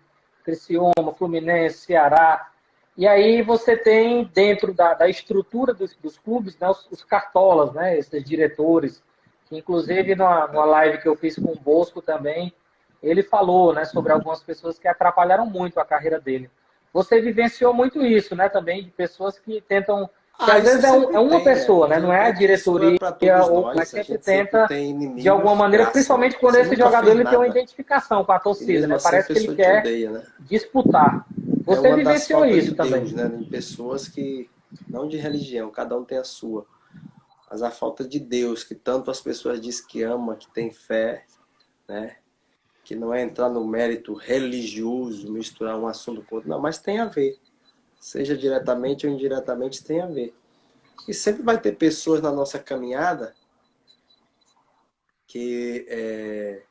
Criciúma, Fluminense, Ceará. E aí você tem, dentro da estrutura dos clubes, né, os cartolas, né, esses diretores, que inclusive numa live que eu fiz com o Bosco também, ele falou, né, sobre algumas pessoas que atrapalharam muito a carreira dele. Você vivenciou muito isso, né, também, de pessoas que tentam, que Ah, às isso vezes sempre é uma tem, né? pessoa, Mas né, eu não é a creio que isso é diretoria, para todos mas nós. A sempre gente sempre tenta, tem de alguma inimigos, maneira, graça, né? principalmente quando Você esse nunca jogador fez ele tem uma nada. identificação com a E torcida, mesmo né? assim a Parece que ele pessoa te quer odeia, né? disputar. É Você uma das vivenciou faltas de isso também. Deus, né? Em pessoas que, não de religião, cada um tem a sua. Mas a falta de Deus, que tanto as pessoas dizem que ama, que tem fé, né? Que não é entrar no mérito religioso, misturar um assunto com outro. Não, mas tem a ver. Seja diretamente ou indiretamente, tem a ver. E sempre vai ter pessoas na nossa caminhada que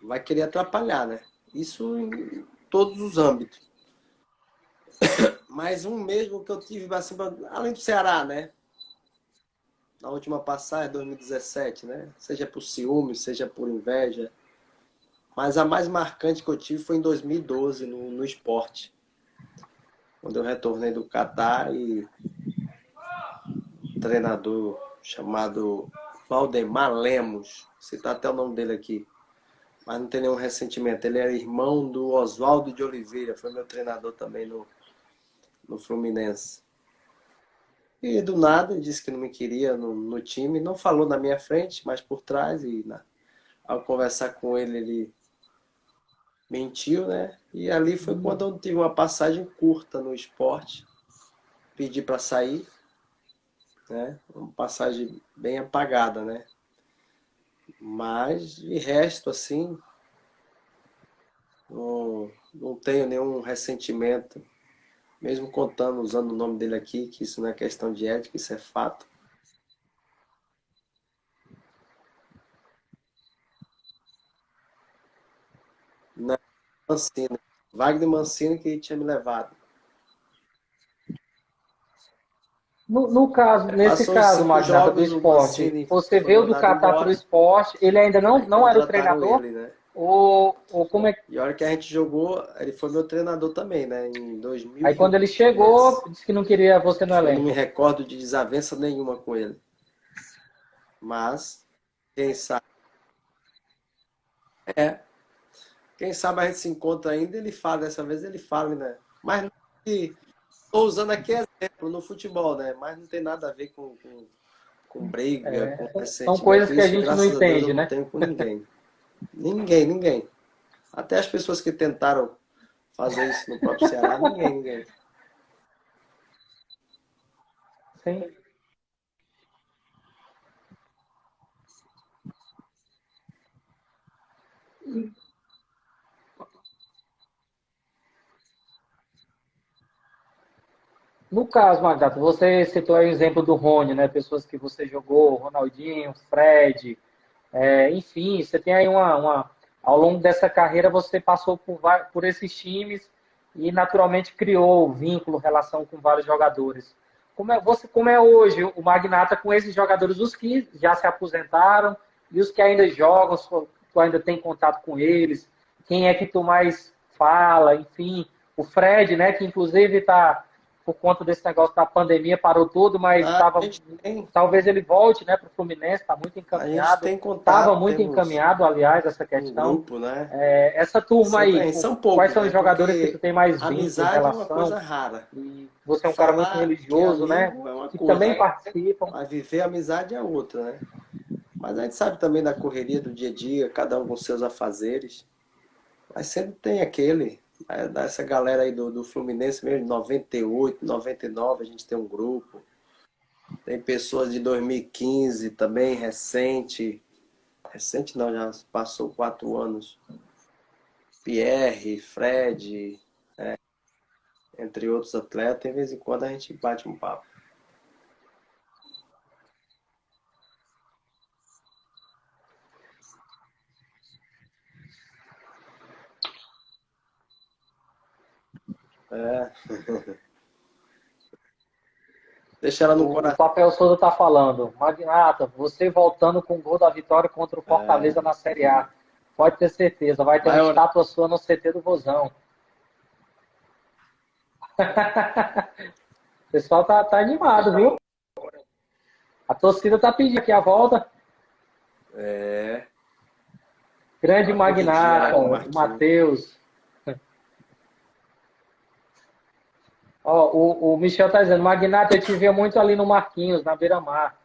vai querer atrapalhar, né? Isso em todos os âmbitos. Mas um mesmo que eu tive, assim, além do Ceará, né? Na última passagem, 2017, né? Seja por ciúme, seja por inveja. Mas a mais marcante que eu tive foi em 2012, no esporte. Quando eu retornei do Catar e um treinador chamado Valdemar Lemos, vou citar até o nome dele aqui, mas não tem nenhum ressentimento. Ele era irmão do Oswaldo de Oliveira, foi meu treinador também no Fluminense. E do nada, ele disse que não me queria no time, não falou na minha frente, mas por trás, ao conversar com ele, ele mentiu, né? E ali foi quando eu tive uma passagem curta no esporte, pedi para sair, né? Uma passagem bem apagada, né? Mas de resto, assim, não tenho nenhum ressentimento, mesmo contando, usando o nome dele aqui, que isso não é questão de ética, isso é fato. Não, Mancini, Wagner Mancini que tinha me levado. Nesse Passou os caso, 5 Magnata, do jogos, o esporte, Mancini você foi veio do mandado Catar para o embora, esporte, ele ainda aí não era o contrataram treinador? ele, né? Ou como é? E a hora que a gente jogou, ele foi meu treinador também, né? Em Aí 2001, quando ele no Fluminense. chegou, disse que não queria você no Eu não me elenco. recordo de desavença nenhuma com ele. Mas, quem sabe, Quem sabe a gente se encontra ainda, ele fala, dessa vez ele fala, né? Mas estou usando aqui exemplo no futebol, né? Mas não tem nada a ver com briga, com São coisas ressentimento. que a Isso, gente não graças a Deus, eu entende, não né? tenho com ninguém. Ninguém. Até as pessoas que tentaram fazer isso no próprio Ceará, ninguém. Sim. No caso, Magdato, você citou aí o exemplo do Rony, né? Pessoas que você jogou, Ronaldinho, Fred, enfim, você tem aí ao longo dessa carreira você passou por esses times e naturalmente criou vínculo, relação com vários jogadores. Como é hoje o Magnata com esses jogadores, os que já se aposentaram e os que ainda jogam, tu ainda tem contato com eles? Quem é que tu mais fala? Enfim, o Fred, né, que inclusive está por conta desse negócio da pandemia parou tudo, mas A gente tem, talvez ele volte, né, para o Fluminense, está muito a gente encaminhado, tem estava contato, muito temos encaminhado, aliás, essa um questão. grupo, né? Essa turma aí, São quais poucos, são né? os jogadores que tu Porque tem mais vínculo, amizade é uma relação? coisa rara. E você é um cara muito Falar que é religioso, né? amigo é uma Que também coisa, participam. mas viver a amizade é outra, né? Mas a gente sabe também da correria do dia a dia, cada um com seus afazeres. Mas sempre tem aquele, dessa galera aí do Fluminense mesmo, de 98, 99, a gente tem um grupo. Tem pessoas de 2015 também, recente. Recente não, já passou 4 anos. Pierre, Fred, entre outros atletas, de vez em quando a gente bate um papo. É, deixa ela no O coração. Papel Souza está falando, Magnata, você voltando com o gol da vitória contra o É, Fortaleza na Série A. Pode ter certeza, vai ter uma vai orar. estátua sua no CT do Vozão. O pessoal tá animado, viu? A torcida tá pedindo aqui a volta. É, Grande uma corridinha lá Magnata, com o o Marquinhos. Matheus. Ó, o Michel tá dizendo, Magnata, eu te via muito ali no Marquinhos, na beira-mar.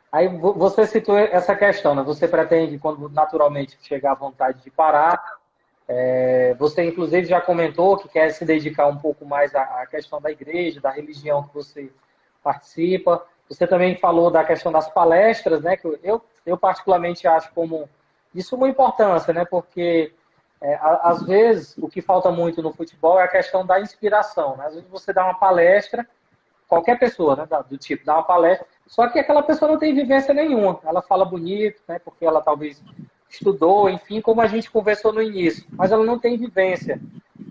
Aí você citou essa questão, né? Você pretende, quando naturalmente chegar à vontade de parar, você inclusive já comentou que quer se dedicar um pouco mais à questão da igreja, da religião que você participa. Você também falou da questão das palestras, né? Que eu particularmente acho como isso uma importância, né? Porque às vezes o que falta muito no futebol é a questão da inspiração, né? Às vezes você dá uma palestra, qualquer pessoa, né, do tipo, dá uma palestra, só que aquela pessoa não tem vivência nenhuma. Ela fala bonito, né, porque ela talvez estudou, enfim, como a gente conversou no início, mas ela não tem vivência.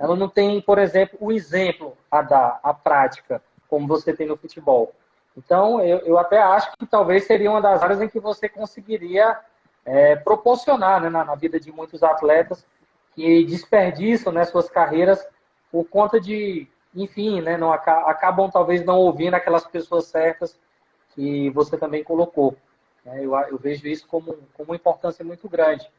Ela não tem, por exemplo, o exemplo a dar, a prática, como você tem no futebol. Então, eu até acho que talvez seria uma das áreas em que você conseguiria proporcionar, né, na vida de muitos atletas que desperdiçam, né, suas carreiras por conta de, enfim, né, não acabam talvez não ouvindo aquelas pessoas certas que você também colocou. Né? Eu vejo isso como uma importância muito grande.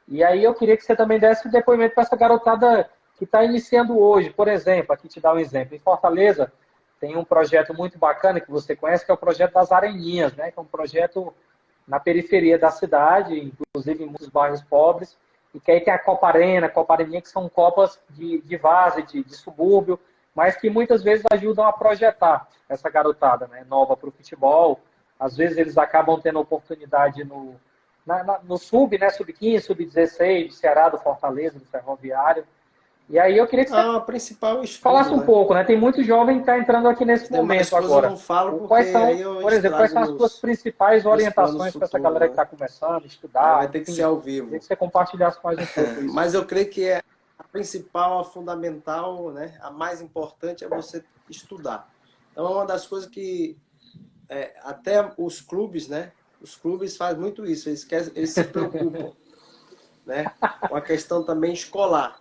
E aí eu queria que você também desse um depoimento para essa garotada que está iniciando hoje. Por exemplo, aqui te dar um exemplo. Em Fortaleza tem um projeto muito bacana que você conhece, que é o projeto das Areninhas, né? Que é um projeto na periferia da cidade, inclusive em muitos bairros pobres, e que aí tem a Copa Arena, Copa Areninha, que são copas de várzea, de subúrbio, mas que muitas vezes ajudam a projetar essa garotada, né, nova para o futebol. Às vezes eles acabam tendo oportunidade no sub, né, sub-15, sub-16, do Ceará, do Fortaleza, do Ferroviário. E aí eu queria que você Ah, o principal é o falasse estudo, um né? pouco, né? Tem muito jovem que está entrando aqui As nesse demais momento coisas eu agora. não falo porque Quais aí são, eu por exemplo, quais estrago são as suas principais meus planos orientações para essa futuros, galera que né? está começando a Aí vai estudar? ter que ser Enfim, ao queria que vivo. você compartilhasse mais um pouco isso. Mas eu creio que a principal, a fundamental, né? A mais importante é você estudar. Então é uma das coisas que até os clubes, né? Os clubes fazem muito isso, eles se preocupam, né? Com a questão também escolar,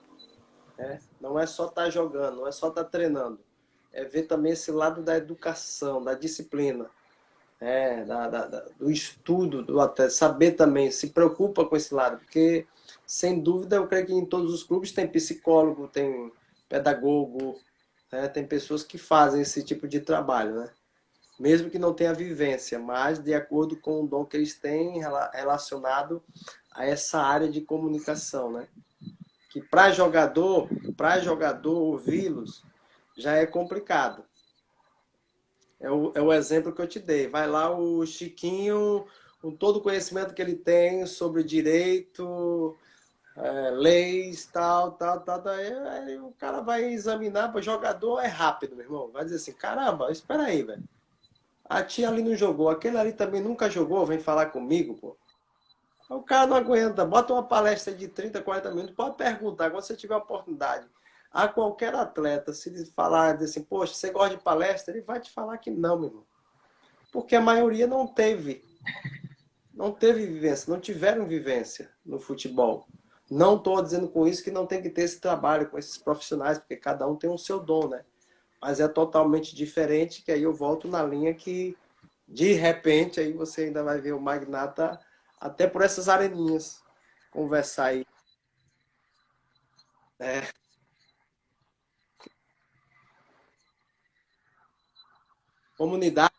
né? Não é só estar jogando, não é só estar treinando. É ver também esse lado da educação, da disciplina. do estudo do atleta, saber também, se preocupa com esse lado, porque, sem dúvida, eu creio que em todos os clubes tem psicólogo, tem pedagogo, né? Tem pessoas que fazem esse tipo de trabalho, né? Mesmo que não tenha vivência, mas de acordo com o dom que eles têm relacionado a essa área de comunicação, né? Que para jogador ouvi-los já é complicado. É o exemplo que eu te dei. Vai lá o Chiquinho, com todo o conhecimento que ele tem sobre direito, leis, tal. Aí o cara vai examinar, para o jogador é rápido, meu irmão. Vai dizer assim, caramba, espera aí, velho. A tia ali não jogou, aquele ali também nunca jogou, vem falar comigo, pô. O cara não aguenta, bota uma palestra de 30, 40 minutos, pode perguntar, quando você tiver a oportunidade. A qualquer atleta, se ele falar assim, poxa, você gosta de palestra? Ele vai te falar que não, meu irmão. Porque a maioria não teve vivência, não tiveram vivência no futebol. Não estou dizendo com isso que não tem que ter esse trabalho com esses profissionais, porque cada um tem o seu dom, né? Mas é totalmente diferente, que aí eu volto na linha que, de repente, aí você ainda vai ver o Magnata até por essas areninhas conversar aí. Comunidade.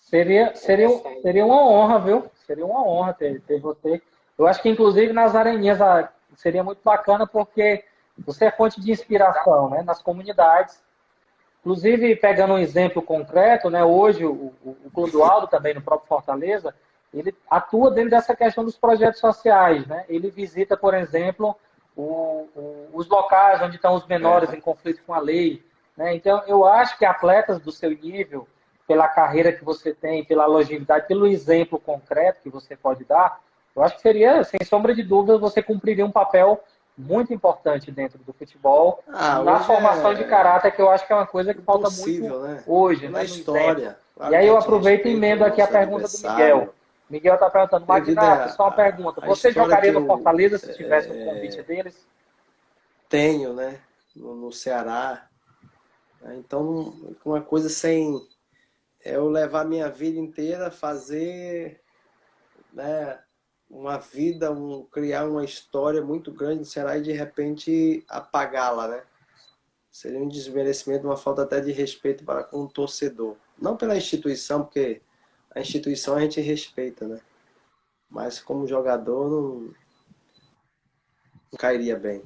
Seria uma honra, viu? Seria uma honra ter você. Eu acho que, inclusive, nas areninhas seria muito bacana, porque você é fonte de inspiração, né? Nas comunidades. Inclusive, pegando um exemplo concreto, né? Hoje, o Clodoaldo, também no próprio Fortaleza, ele atua dentro dessa questão dos projetos sociais, né? Ele visita, por exemplo, os locais onde estão os menores em conflito com a lei, né? Então, eu acho que atletas do seu nível, pela carreira que você tem, pela longevidade, pelo exemplo concreto que você pode dar, eu acho que seria, sem sombra de dúvida, você cumpriria um papel muito importante dentro do futebol, na Hoje formação de caráter, que eu acho que é uma coisa que falta muito impossível, né? hoje, Pela né, no exemplo. história. E Claro que aí a eu gente aproveito e respeita o emendo aqui a nosso pergunta do Miguel. adversário. Miguel está perguntando, Devido Magnato, só uma pergunta. à Você história que jogaria no eu Fortaleza se tivesse um convite deles? tenho, né? No Ceará. Então, uma coisa sem eu levar minha vida inteira, fazer, né, uma vida, criar uma história muito grande no Ceará e de repente apagá-la, né? Seria um desmerecimento, uma falta até de respeito para com o torcedor. Não pela instituição, porque a instituição a gente respeita, né? Mas como jogador não cairia bem.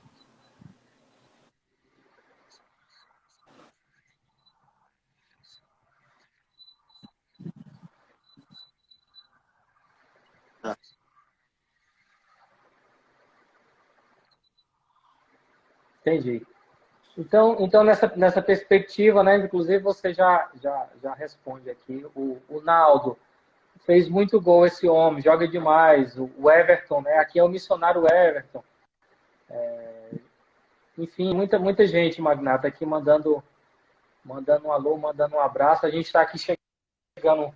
Ah, Entendi. Então nessa perspectiva, né, inclusive você já responde aqui. O Naldo fez muito gol esse homem, joga demais. O Everton, né, aqui é o missionário Everton. Enfim, muita gente, Magnata, aqui mandando um alô, mandando um abraço. A gente está aqui chegando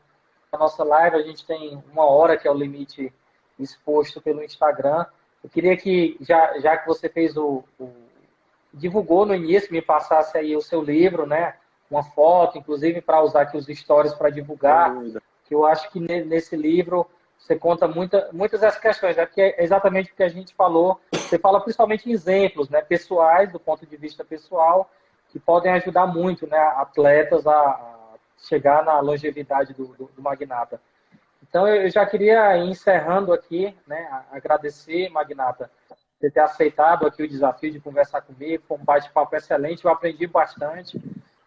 na nossa live, a gente tem 1 hora, que é o limite exposto pelo Instagram. Eu queria que, já que você fez divulgou no início, me passasse aí o seu livro, né? Uma foto, inclusive para usar aqui os stories para sem divulgar, dúvida. que eu acho que nesse livro você conta muitas dessas questões, né? Que é exatamente o que a gente falou. Você fala principalmente em exemplos, né? Pessoais, do ponto de vista pessoal, que podem ajudar muito, né? Atletas a chegar na longevidade do Magnata. Então, eu já queria ir encerrando aqui, né? Agradecer, Magnata, você ter aceitado aqui o desafio de conversar comigo. Foi um bate-papo excelente, eu aprendi bastante.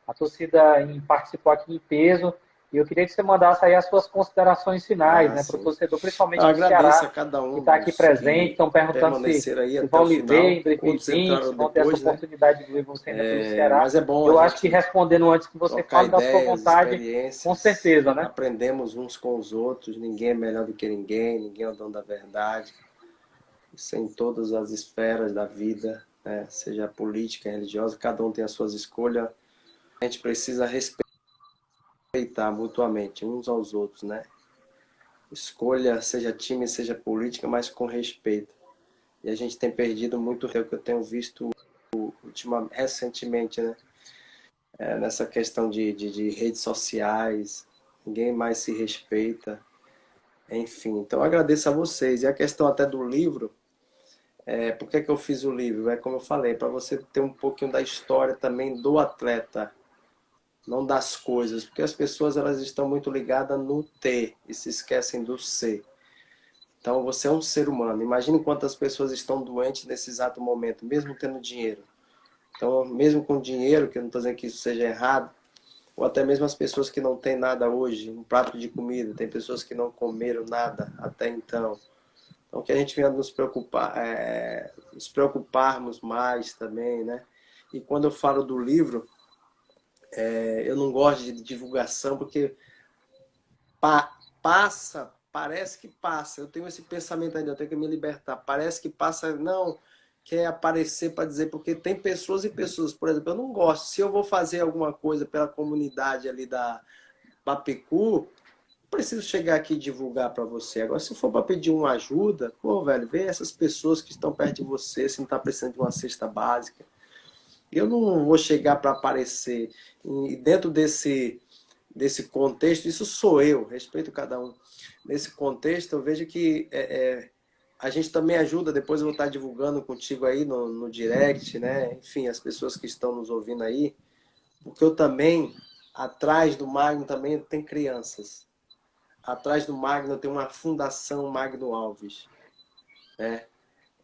A torcida participou aqui em peso. E eu queria que você mandasse aí as suas considerações finais, Ah, né, para o sim. torcedor, Eu principalmente do agradeço a Ceará, cada que um está aqui dos presente. que Estão perguntando permaneceram aí se até vão o lhe ver final. em Outros 2020, se entraram vão ter essa depois, né? oportunidade de ver você ainda pelo Ceará. Mas é bom a Eu acho que gente respondendo antes que você trocar fale da sua ideias, vontade, com experiências, certeza, né? aprendemos uns com os outros. Ninguém é melhor do que ninguém, ninguém é o dono da verdade. Isso é em todas as esferas da vida, né? Seja política, religiosa, cada um tem as suas escolhas. A gente precisa respeitar mutuamente uns aos outros, né? Escolha, seja time, seja política, mas com respeito. E a gente tem perdido muito, é o que eu tenho visto recentemente, né? nessa questão de redes sociais, ninguém mais se respeita, enfim. Então, eu agradeço a vocês. E a questão até do livro, por que que eu fiz o livro? É como eu falei, para você ter um pouquinho da história também do atleta, não das coisas, porque as pessoas elas estão muito ligadas no ter e se esquecem do ser. Então, você é um ser humano. Imagine quantas pessoas estão doentes nesse exato momento, mesmo tendo dinheiro. Então, mesmo com dinheiro, que eu não estou dizendo que isso seja errado, ou até mesmo as pessoas que não têm nada hoje, um prato de comida, tem pessoas que não comeram nada até então. Então, que a gente venha nos preocuparmos mais também, né? E quando eu falo do livro, eu não gosto de divulgação, porque passa, parece que passa. Eu tenho esse pensamento ainda, eu tenho que me libertar. Parece que passa, não quer aparecer para dizer, porque tem pessoas e pessoas. Por exemplo, eu não gosto. Se eu vou fazer alguma coisa pela comunidade ali da Papicu, preciso chegar aqui e divulgar para você. Agora, se for para pedir uma ajuda, pô, velho, vê essas pessoas que estão perto de você, se não está precisando de uma cesta básica. Eu não vou chegar para aparecer. E dentro desse contexto, isso sou eu, respeito cada um. Nesse contexto, eu vejo que a gente também ajuda, depois eu vou estar divulgando contigo aí no direct, né? Enfim, as pessoas que estão nos ouvindo aí, porque eu também, atrás do Magno também tem crianças. Atrás do Magno tem uma fundação Magno Alves, né?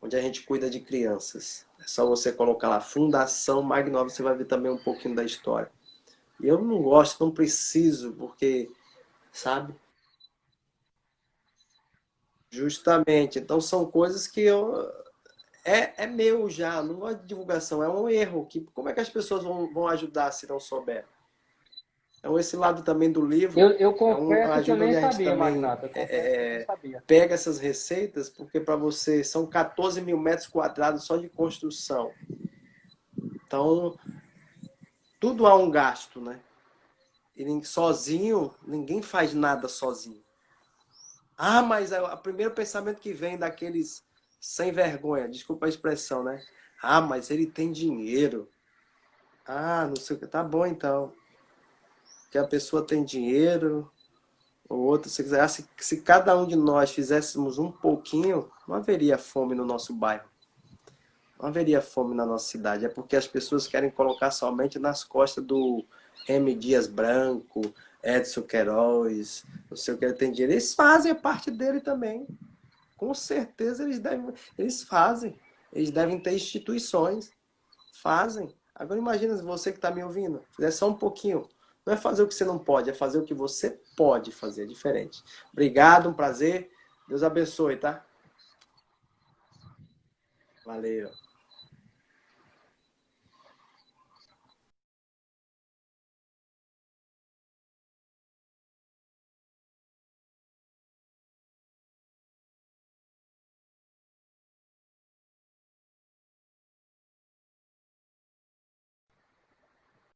Onde a gente cuida de crianças. É só você colocar lá, Fundação Magno Alves, você vai ver também um pouquinho da história. E eu não gosto, não preciso, porque, sabe? Justamente. Então são coisas que é meu já, não gosto de divulgação, é um erro. Como é que as pessoas vão ajudar se não souber? Então esse lado também do livro Eu é uma confesso que eu ajuda nem onde a gente sabia, também Magnata. Eu confesso que eu nem sabia. pega essas receitas, porque para você são 14 mil metros quadrados só de construção. Então, tudo há um gasto, né? E sozinho, ninguém faz nada sozinho. Ah, mas o primeiro pensamento que vem daqueles sem vergonha, desculpa a expressão, né? Ah, mas ele tem dinheiro. Ah, não sei o que. Tá bom então. Que a pessoa tem dinheiro, ou outra, se quiser. Se cada um de nós fizéssemos um pouquinho, não haveria fome no nosso bairro. Não haveria fome na nossa cidade. É porque as pessoas querem colocar somente nas costas do M. Dias Branco, Edson Queiroz, não sei o que ele tem dinheiro. Eles fazem a parte dele também. Com certeza eles fazem. Eles devem ter instituições. Fazem. Agora imagina você que está me ouvindo. Fizer só um pouquinho. Não é fazer o que você não pode, é fazer o que você pode fazer. É diferente. Obrigado, um prazer. Deus abençoe, tá? Valeu.